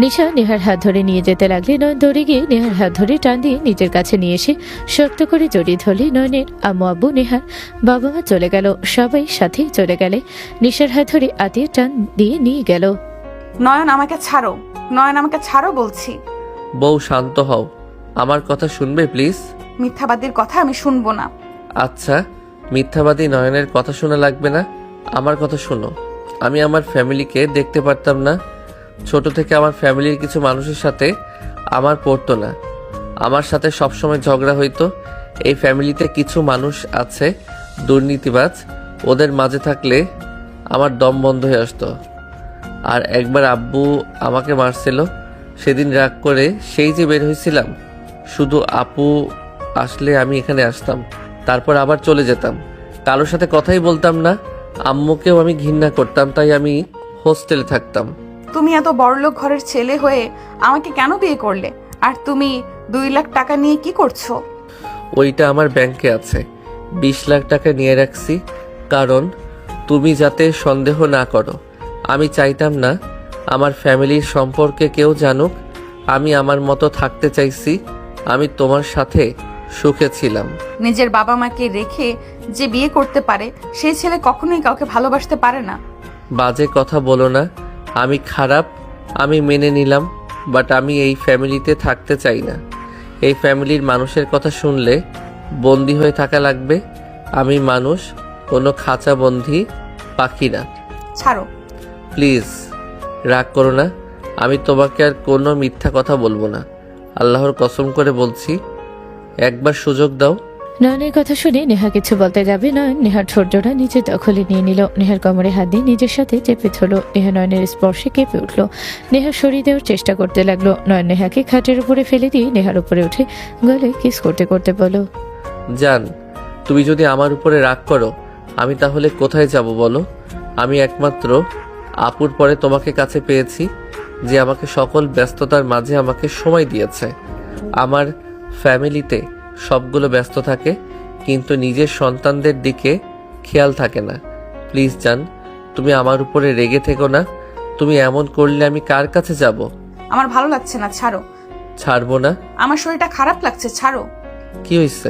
নিশা নেহার হাত ধরে নিয়ে যেতে লাগলে নয়ন দৌড়ে গিয়ে নেহার হাত ধরে টান দিয়ে নিজের কাছে নিয়ে এসে শক্ত করে জড়িয়ে ধরলে নয়নের আম্মু আব্বু নেহার বাবা মা চলে গেল। সবাই সাথেই চলে গেলে নিশার হাত ধরে আতিয়ে টান দিয়ে নিয়ে গেল। নয়ন, আমাকে ছাড়ো। নয়ন, আমাকে ছাড়ো বলছি। বউ শান্ত হও, আমার কথা শুনবে প্লিজ? মিথ্যাবাদীর কথা আমি শুনবো না। আচ্ছা, মিথ্যাবাদী নয়নের কথা শোনা লাগবে না, আমার কথা শোনো। আমি আমার ফ্যামিলিকে দেখতে পারতাম না। ছোট থেকে আমার ফ্যামিলির কিছু মানুষের সাথে আমার পড়তো না, আমার সাথে সবসময় ঝগড়া হইতো। এই ফ্যামিলিতে কিছু মানুষ আছে দুর্নীতিবাজ, ওদের মাঝে থাকলে আমার দম বন্ধ হয়ে আসতো। আর একবার আব্বু আমাকে মারছিল, সেদিন রাগ করে সেই যে বের হয়েছিলাম, শুধু আপু আসলে আমি এখানে আসতাম, তারপর আবার চলে যেতাম। কারোর সাথে কথাই বলতাম না। আম্মুকেও আমি ঘৃণা করতাম, তাই আমি হোস্টেলে থাকতাম। তুমি এত বড়লোক ঘরের ছেলে হয়ে আমাকে কেন বিয়ে করলে? আর তুমি 2 লাখ টাকা নিয়ে কি করছো? ওইটা আমার ব্যাংকে আছে। 20 লাখ টাকা নিয়ে রাখছি, কারণ তুমি যাতে সন্দেহ না করো। আমি চাইতাম না আমার ফ্যামিলির সম্পর্কে কেউ জানুক। আমি আমার মতো থাকতে চাইছি। আমি তোমার সাথে সুখে ছিলাম। নিজের বাবা মাকে রেখে যে বিয়ে করতে পারে সেই ছেলে কখনোই কাউকে ভালোবাসতে পারে না। বাজে কথা বলো না। আমি খারাপ, আমি মেনে নিলাম, বাট আমি এই ফ্যামিলিতে থাকতে চাই না। এই ফ্যামিলির মানুষের কথা শুনলে বন্দি হয়ে থাকা লাগবে। আমি মানুষ, কোনো খাঁচা বন্দি পাখি না। ছাড়ো প্লিজ, রাগ করো না। আমি তোমাকে আর কোনো মিথ্যা কথা বলবো না। আল্লাহর কসম করে বলছি, একবার সুযোগ দাও। নয়নের কথা শুনে নেহা কিছু বলতে যাবে নয়ন নেহার ঠোঁটজোড়া নিজের দখলে নিয়ে নিল। নেহার কোমরে হাত দিয়ে নিজের সাথে চেপে ধরল। নেহা নয়নের স্পর্শে কেঁপে উঠল। নেহা সরিয়ে দেওয়ার চেষ্টা করতে লাগলো। নয়ন নেহাকে খাটের উপরে ফেলে দিয়ে নেহার উপরে উঠে গলে কিস করতে করতে বলল, জান, তুমি যদি আমার উপরে রাগ করো আমি তাহলে কোথায় যাব বলো? আমি একমাত্র আপুর পরে তোমাকে কাছে পেয়েছি, যে আমাকে সকল ব্যস্ততার মাঝে আমাকে সময় দিয়েছে। আমার ফ্যামিলিতে সবগুলো ব্যস্ত থাকে, কিন্তু নিজের সন্তানদের দিকে খেয়াল থাকে না। প্লিজ জান, তুমি আমার উপরে রেগে থেকো না। তুমি এমন করলে আমি কার কাছে যাব? আমার ভালো লাগছে না, ছাড়ো। ছাড়বো না। আমার শরীরটা খারাপ লাগছে, ছাড়ো। কি হয়েছে?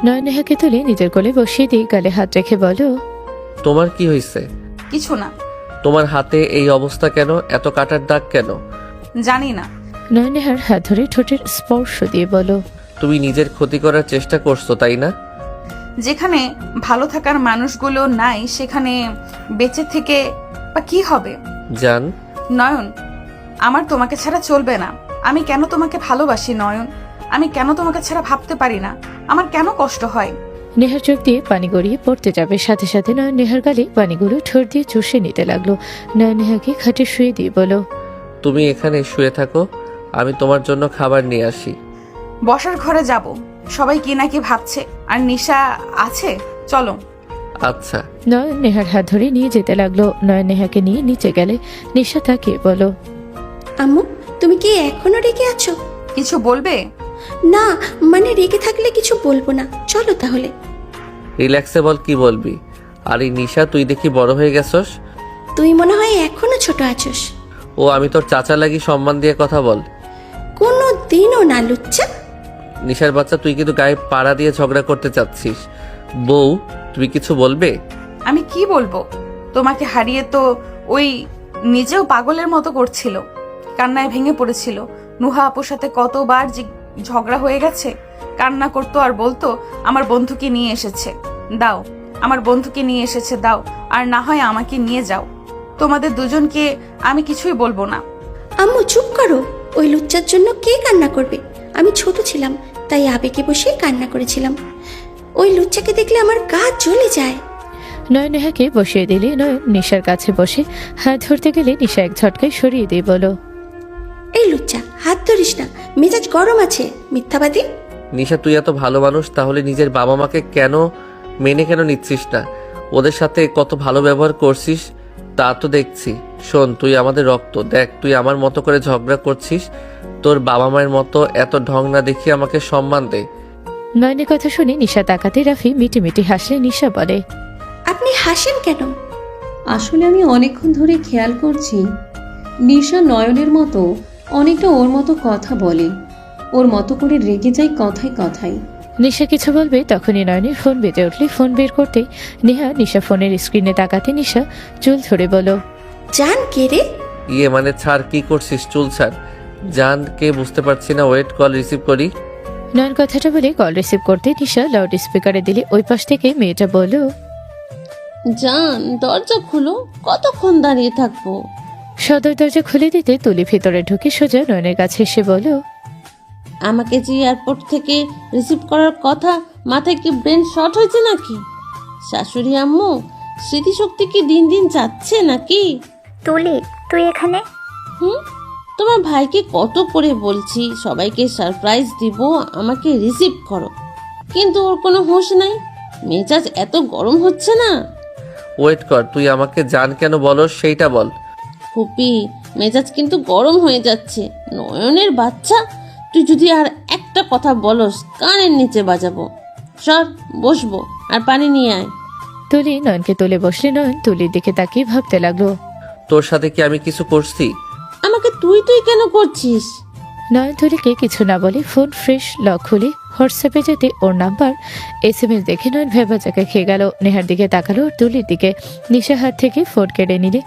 নয়ন নেহাকে তুলে নিজের কোলে বসিয়ে দিয়ে গালে হাত রেখে বলো, তোমার কি হয়েছে? কিছু না। তোমার হাতে এই অবস্থা কেন? এত কাটার দাগ কেন? জানি না। নয়ন নেহার হাত ধরে ঠোঁটের স্পর্শ দিয়ে বলো, তুমি নিজের ক্ষতি করার চেষ্টা করছো, তাই না? যেখানে ভালো থাকার মানুষগুলো নাই সেখানে বেঁচে থেকে বা কি হবে? জান, নয়ন, আমার তোমাকে ছাড়া চলবে না। আমি কেন তোমাকে ভালোবাসি নয়ন? আমি কেন তোমাকে ছাড়া ভাবতে পারি না? আমার কেন কষ্ট হয়? নেহার চোখ দিয়ে পানি গড়িয়ে পড়তে যাবে, সাথে সাথে নয়ন নেহার গালে পানিগুলো ঠোঁট দিয়ে চুষে নিতে লাগলো। নয়ন নেহাকে খাটে শুয়ে দিয়ে বলো, তুমি এখানে শুয়ে থাকো, আমি তোমার জন্য খাবার নিয়ে আসি। বসার ঘরে যাব। সবাই কি নাকি ভাবছে। আর নিশা আছে, চলো। আচ্ছা। নয়ন নেহার হাত ধরে নিয়ে যেতে লাগলো। নয়ন নেহাকে নিয়ে নিচে গেলে নিশা তাকিয়ে বলো, আম্মু, তুমি কি এখনো রেগে আছো? কিছু বলবে? না, মানে রেগে থাকলে কিছু বলবো না, চলো তাহলে। রিল্যাক্সে বল, কি বলবি? আর এই নিশা, তুই দেখি বড় হয়ে গেছস। তুই মনে হয় এখনো ছোট আছোস। ও, আমি তোর চাচা লাগি, সম্মান দিয়ে কথা বল। কোনো দিনও না, লুচ্চা। নিশার বাচ্চা, তুই কিন্তু গায়ে পাড়া দিয়ে ঝগড়া করতে চাচ্ছিস। বউ, তুমি কিছু বলবে? আমি কি বলবো? তোমাকে হারিয়ে তো ওই নিজেও পাগলের মতো করছিল, কান্নায় ভেঙে পড়েছিল। নুহা আপুর সাথে কতবার যে ঝগড়া হয়ে গেছে। কান্না করতো আর বলতো আমার বন্ধুকে নিয়ে এসেছে, দাও। আমার বন্ধুকে নিয়ে এসেছে, দাও। আর না হয় আমাকে নিয়ে যাও। তোমাদের দুজনকে আমি কিছুই বলবো না। আম্মু চুপ করো। ওই লুচ্চার জন্য কে কান্না করবে? আমি ছোট ছিলাম, তাই আবেগে বসে কান্না করেছিলাম। ওই লুচ্চাকে দেখলে আমার গা জ্বলে যায়। নয়ন নেহাকে বসিয়ে দিলে নয়ন নিশার কাছে বসে হাত ধরতে গেলে নিশা এক ঝটকায় সরিয়ে দিয়ে বলো, এই লুচ্চা, হাত ধরিস না, মেজাজ গরম আছে, মিথ্যাবাদী। নিশা, তুই এত ভালো মানুষ, তাহলে নিজের বাবা মাকে কেন মেনে কেন নিচ্ছিস না? ওদের সাথে কত ভালো ব্যবহার করছিস তা তো দেখছি। শোন, তুই আমাদের রক্ত। দেখ, তুই আমার মতো করে ঝগড়া করছিস, তোর বাবা মায়ের মতো এত ঢং না দেখিয়ে আমাকে সম্মান দে। নয়নের কথা শুনে নিশা তাকাতে রাফি মিটি মিটি হাসলে নিশা বলে, আপনি হাসেন কেন? আসলে আমি অনেকক্ষণ ধরে খেয়াল করছি নিশা নয়নের মতো অনেকটা ওর মতো কথা বলে, ওর মতো করে রেগে যায় কথায় কথায়। নিশা কিছু বলবে তখনই নয়নের ফোন বেজে উঠলে ফোন বের করতে নেহা নিশা ফোনের স্ক্রিনে তাকাতে নিশা চুল ধরে বলো, জান কে রে? ইয়ে মানে ছাড়, কি করছিস? চুল ছাড়। জান কে বুঝতে পারছি না, ওয়েট, কল রিসিভ করি। নয়ন কথাটা বলে কল রিসিভ করতে নিশা লাউড স্পিকারে দিলে ওই পাশ থেকে মেয়েটা বলল, জান দরজা খুলো, কতক্ষণ দাঁড়িয়ে থাকবো? সদর দরজা খুলে দিতে তুলি ভিতরে ঢুকে সোজা নয়নের কাছে এসে বলো, আমাকে যে এয়ারপোর্ট থেকে রিসিভ করার কথা, মাথায় কি ব্রেন শর্ট হয়েছে নাকি? শাশুড়ি আম্মু, স্মৃতিশক্তি কি দিন দিন যাচ্ছে নাকি? তুলি, তুই এখানে? তোমার ভাইকে কত করে বলছি সবাইকে সারপ্রাইজ দিব, আমাকে রিসিভ করো, কিন্তু ওর কোনো হুঁশ নাই। মেজাজ এত গরম হচ্ছে না? ওয়েট কর, তুই আমাকে জান কেন বলস সেইটা বল। ফুপি, মেজাজ কিন্তু গরম হয়ে যাচ্ছে। নয়নের বাচ্চা, তুই যদি আর একটা কথা বলস কানের নিচে বাজাবো। সর, বসবো, আর পানি নিয়ে আয়। তুলি নয়নকে তুলে বসলে নয়ন তুলির দিকে তাকিয়ে ভাবতে লাগলো, তোর সাথে কি আমি কিছু করছি? আমাকে তুই তুই কেন করছিস? নয়ন তুলিকে কিছু না বলে ফোন ফ্রেশ লক খুলে হোয়াটসঅ্যাপে যেতে ওর নাম্বার SMS দেখে নয়ন ভেবাচাকা খেয়ে গেল। নেহার দিকে তাকালো আর তুলির দিকে। নিশা হাত থেকে ফোন কেড়ে নিলে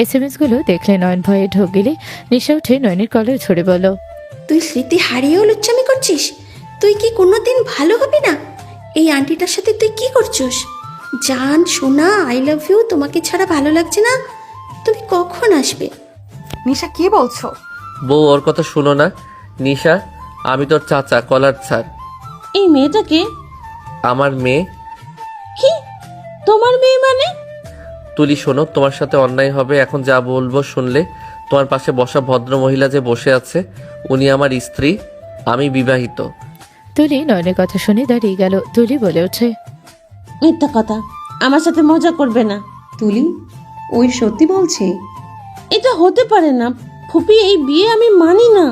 SMS গুলো দেখলে নয়ন ভয়ে ঢোক গেলে নিশা উঠে নয়নের কলার ধরে বলো, তুই স্মৃতি হারিয়েও লুচ্চামি করছিস? তুই কি কোনোদিন ভালো হবি না? এই আন্টিটার সাথে তুই কি করছিস? জান সোনা, আই লাভ ইউ, তোমাকে ছাড়া ভালো লাগছে না। তুমি কখন আসবে? নিশা, কি বলছো? বউ, ওর কথা শুনো না। নিশা, আমি তোর চাচা, কলার ছাড়। এই মেয়েটাকে আমার মেয়ে। কি তোমার মেয়ে মানে? তুলি শোনো, তোমার সাথে অন্যায় হবে এখন যা বলবো শুনলে। তোমার পাশে বসা ভদ্র মহিলা যে বসে আছে উনি আমার স্ত্রী, আমি বিবাহিত। তুলি নয়নের কথা শুনে দাঁড়িয়ে গেল। তুলি বলে ওঠে, মিথ্যা কথা, আমার সাথে মজা করবে না। তুলি, ওই সত্যি বলছে? এটা হতে পারে না ফুপি, এই বিয়ে আমি মানি না।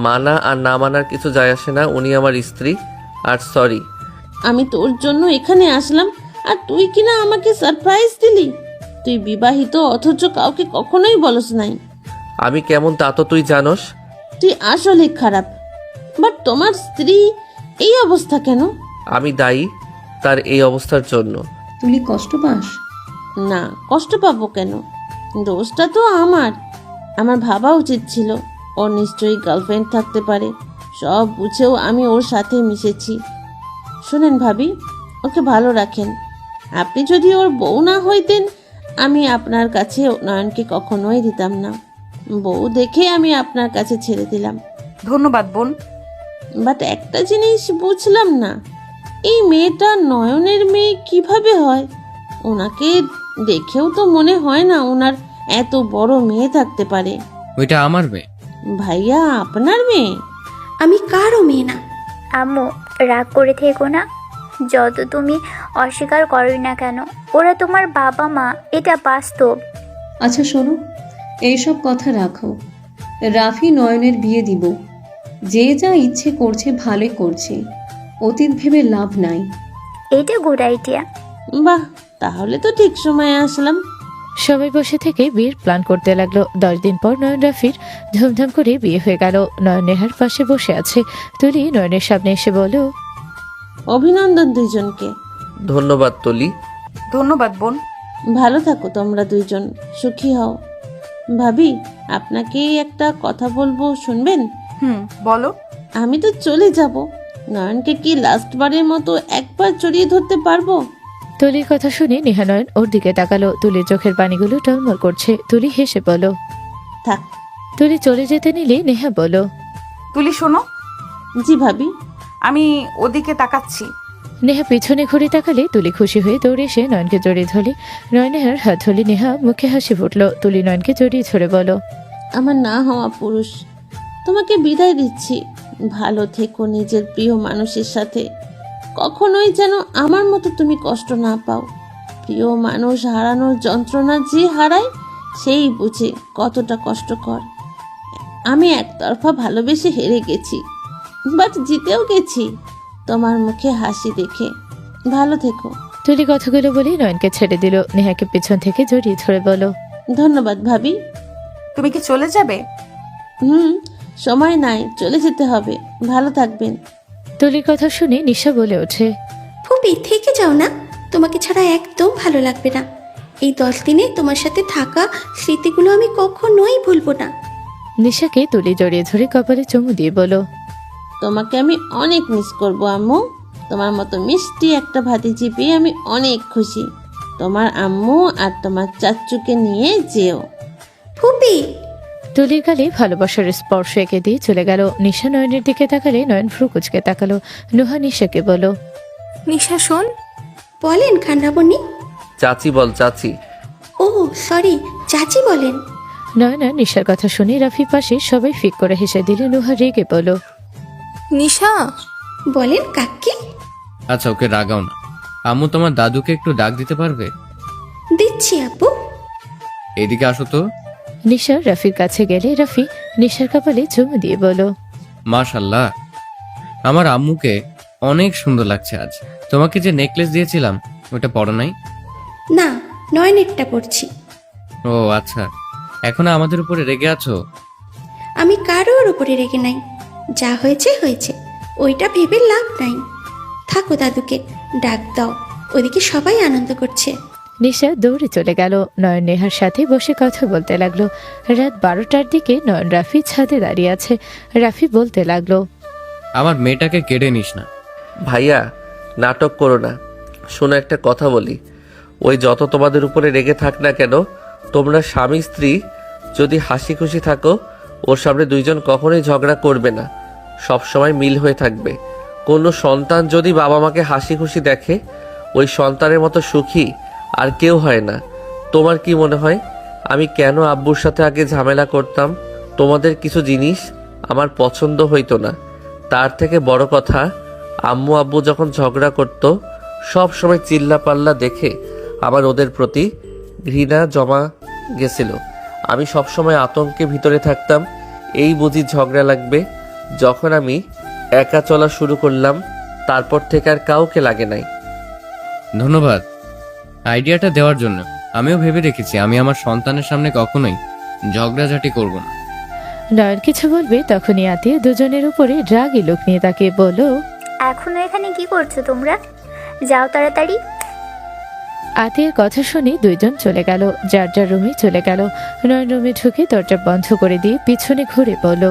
মানা আর না মানার কিছু যায় আসে না, উনি আমার স্ত্রী। আর সরি। আমি তোর জন্য এখানে আসলাম আর তুই কিনা আমাকে সারপ্রাইজ দিলি। তুই বিবাহিত অথচ কাউকে কখনোই বলস নাই। আমি কেমন তা তো তুই জানোস। তুই আসলে খারাপ। বাট তোমার স্ত্রী এই অবস্থা কেন? আমি দায়ী তার এই অবস্থার জন্য। তুলি, কষ্ট পাস? না, কষ্ট পাবো কেন? দোষটা তো আমার। আমার ভাবা উচিত ছিল ওর নিশ্চয়ই গার্লফ্রেন্ড থাকতে পারে। সব বুঝেও আমি ওর সাথে মিশেছি। শোনেন ভাবি, ওকে ভালো রাখেন। আপনি যদি ওর বউ না হইতেন আমি আপনার কাছে নয়নকে কখনোই দিতাম না। বউ দেখে আমি আপনার কাছে ছেড়ে দিলাম। ধন্যবাদ বোন। বাট একটা জিনিস বুঝলাম না, এই মেয়েটা নয়নের মেয়ে কিভাবে হয়? ওনাকে দেখেও তো মনে হয় না ওনার এত বড় মেয়ে থাকতে পারে। ওইটা আমার মেয়ে। ভাইয়া, আপনার মেয়ে? আমি কারও মেয়ে না। আম্মু, রাগ করে থেকো না। যত তুমি অস্বীকার করোই না কেন, ওরা তোমার বাবা মা, এটা বাস্তব। আচ্ছা শোনো, এইসব কথা রাখো। রাফি নয়নের বিয়ে দিব। যে যা ইচ্ছে করছে ভালোই করছে, অতীত ভেবে লাভ নাই। এটা গুড আইডিয়া। বাহ, তাহলে তো ঠিক সময়ে আসলাম। সবাই বসে থেকে বিয়ের প্ল্যান করতে লাগলো। 10 দিন পর নয়ন রাফির ধুমধাম করে বিয়ে হয়ে গেল। নয়ন নেহার পাশে বসে আছে। তুলি নয়নের সামনে এসে বলল, অভিনন্দন দুইজনকে। ধন্যবাদ তুলি। ধন্যবাদ বোন। ভালো থাকো তোমরা দুইজন, সুখী হও। ভাবি, আপনাকে একটা কথা বলবো, শুনবেন? বলো। আমি তো চলে যাব, নয়নকে কি লাস্ট বারের মতো একবার জড়িয়ে ধরতে পারবো? তুলির কথা শুনে নেহা নয়ন ওর দিকে তাকালো। তুলির চোখের পানিগুলো টলমল করছে। তুলি হেসে বলল, থাক। তুলি চলে যেতে নিলে নেহা বলল, তুলি শোনো। জি ভাবি। আমি ওদিকে তাকাচ্ছি। নেহা পিছনে ঘুরে তাকালে তুলি খুশি হয়ে দৌড়ে এসে নয়নকে জড়িয়ে ধরে। নয়নের হাত ধরে নেহা মুখে হাসি ফুটল। তুলি নয়নকে জড়িয়ে ধরে বলো, আমার না হওয়া পুরুষ, তোমাকে বিদায় দিচ্ছি। ভালো থেকো নিজের প্রিয় মানুষের সাথে। কখনোই যেন আমার মতো তুমি কষ্ট না পাও। প্রিয় মানুষ হারানোর যন্ত্রণা যে হারায় সেই বুঝে কতটা কষ্টকর। আমি একতরফা ভালোবেসে হেরে গেছি, বাট জিতেও গেছি তোমার মুখে হাসি দেখে। ভালো থেকো। তুলি কথাগুলো বলে নয়নকে ছেড়ে দিল। নেহাকে পিছন থেকে জড়িয়ে ধরে বলো, ধন্যবাদ ভাবি। তুমি কি চলে যাবে? সময় নাই, চলে যেতে হবে। ভালো থাকবেন। তুলির কথা শুনে নিশা বলে ওঠে, ফুপি, থেকে যাও না, তোমাকে ছাড়া একদম ভালো লাগবে না। এই 10 দিনে তোমার সাথে থাকা স্মৃতিগুলো আমি কখনোই ভুলবো না। নিশাকে তুলি জড়িয়ে ধরে কপালে চুমু দিয়ে বলো, তোমাকে আমি অনেক মিস করব আম্মু। তোমার মতো মিষ্টি একটা ভাতিজি পেয়ে আমি অনেক খুশি। তোমার আম্মু আর তোমার চাচ্চুকে নিয়ে যেও। ফুপি। তুলির গালে ভালোবাসার স্পর্শ এঁকে দিয়ে চলে গেল। নিশা নয়নের দিকে তাকালে নয়ন ভ্রু কুচকে তাকালো। নুহা নিশাকে বলো, নিশা শোন। বলেন খান্নাবনি। চাচি বল, চাচি। ও সরি, চাচি বলেন। নয়না নিশার কথা শুনে রাফির পাশে সবাই ফিক করে হেসে দিলে। নুহা রেগে বলো, নিশা। বলেন কাকি। আচ্ছা, ওকে রাগাও না। আম্মু, তোমার দাদুকে একটু ডাক দিতে পারবে? দিচ্ছি আপু। এদিকে আসো তো। নিশা রাফির কাছে গেলে রাফি নিশার কপালে চুমু দিয়ে বলো, মাশাল্লাহ, আমার আম্মুকে অনেক সুন্দর লাগছে আজ। তোমাকে যে নেকলেস দিয়েছিলাম ওটা পরো নাই? না, নয়নেরটা পড়ছি। ও আচ্ছা, এখনো আমাদের উপরে রেগে আছো? আমি কারোর উপরে রেগে নাই। যা হয়েছে হয়েছে, ওইটা ভেবে লাভ নাই। থাকো, দাদুকে ডাক দাও, ওদিকে সবাই আনন্দ করছে। নিশা দৌড়ে চলে গেল। নয়ন নেহার সাথে বসে কথা বলতে লাগলো। রাত 12টার দিকে নয়ন রাফি ছাদে দাঁড়িয়ে আছে। রাফি বলতে লাগলো, আমার মেয়েটাকে কেড়ে নিস না। ভাইয়া, নাটক করো না। শোনো, একটা কথা বলি। ওই যত তোমাদের উপরে রেগে থাক না কেন, তোমরা স্বামী স্ত্রী যদি হাসি খুশি থাকো, ওর সামনে দুইজন কখনোই ঝগড়া করবে না। সব সময় মিল হয়ে থাকবে। কোনো সন্তান যদি বাবা মাকে হাসি খুশি দেখে, ওই সন্তানের মতো সুখী আর কেউ হয় না। তোমার কি মনে হয় আমি কেন আব্বুর সাথে আগে ঝামেলা করতাম? তোমাদের কিছু জিনিস আমার পছন্দ হইতো না। তার থেকে বড় কথা, আম্মু আব্বু যখন ঝগড়া করত সব সময় চিল্লা পাল্লা দেখে আমার ওদের প্রতি ঘৃণা জমা গেছিল। আমি সব সময় আতঙ্কে ভিতরে থাকতাম, এই বুঝি ঝগড়া লাগবে। যখন আমি একা চলা শুরু করলাম তারপর থেকে আর কাউকে লাগে নাই। ধন্যবাদ আইডিয়াটা দেওয়ার জন্য। আমিও ভেবে রেখেছি আমি আমার সন্তানের সামনে কখনোই ঝগড়াঝাটি করব না। নয়ন কিছু বলবে তখনই আতিয়া দুজনের উপরে রাগী লোক নিয়ে তাকে বলল, এখনো এখানে কি করছো তোমরা? যাও তাড়াতাড়ি। আতিয়ার কথা শুনে দুইজন চলে গেল, যার যার রুমে চলে গেল। নয়ন রুমে ঢুকে দরজা বন্ধ করে দিয়ে পিছনে ঘুরে বলল,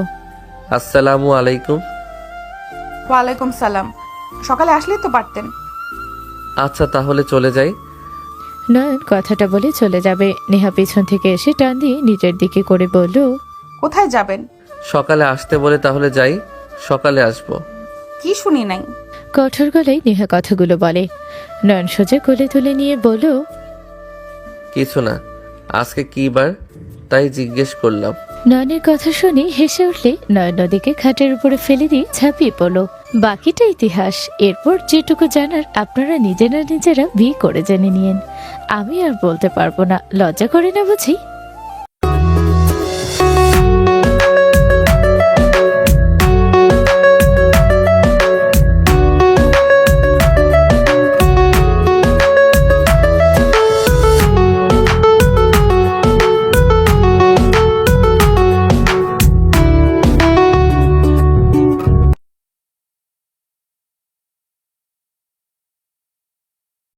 আসসালামু আলাইকুম। ওয়ালাইকুম সালাম। সকালে আসলেই তো পারতেন। আচ্ছা তাহলে চলে যাই। নয়ন কথাটা বলে চলে যাবে। নেহা পিছন থেকে এসে টান দিয়ে নিজের দিকে করে বলল, কোথায় যাবেন? সকালে আসতে বলে তাহলে যাই। সকালে আসবো। কি শুনি নাই? কঠোর গলায় নেহা কথাগুলো বলে। নয়ন সোজা কোলে তুলে নিয়ে বলল, কিছু না, আজকে কি বার তাই জিজ্ঞেস করলাম। নয়নের কথা শুনে হেসে উঠলে নয়ন নদীকে খাটের উপরে ফেলে দিয়ে ঝাঁপিয়ে পড়ল। বাকিটা ইতিহাস। এরপর যেটুকু জানার আপনারা নিজেরা নিজেরা বিয়ে করে জেনে নিয়েন। আমি আর বলতে পারবো না, লজ্জা করে না বুঝি?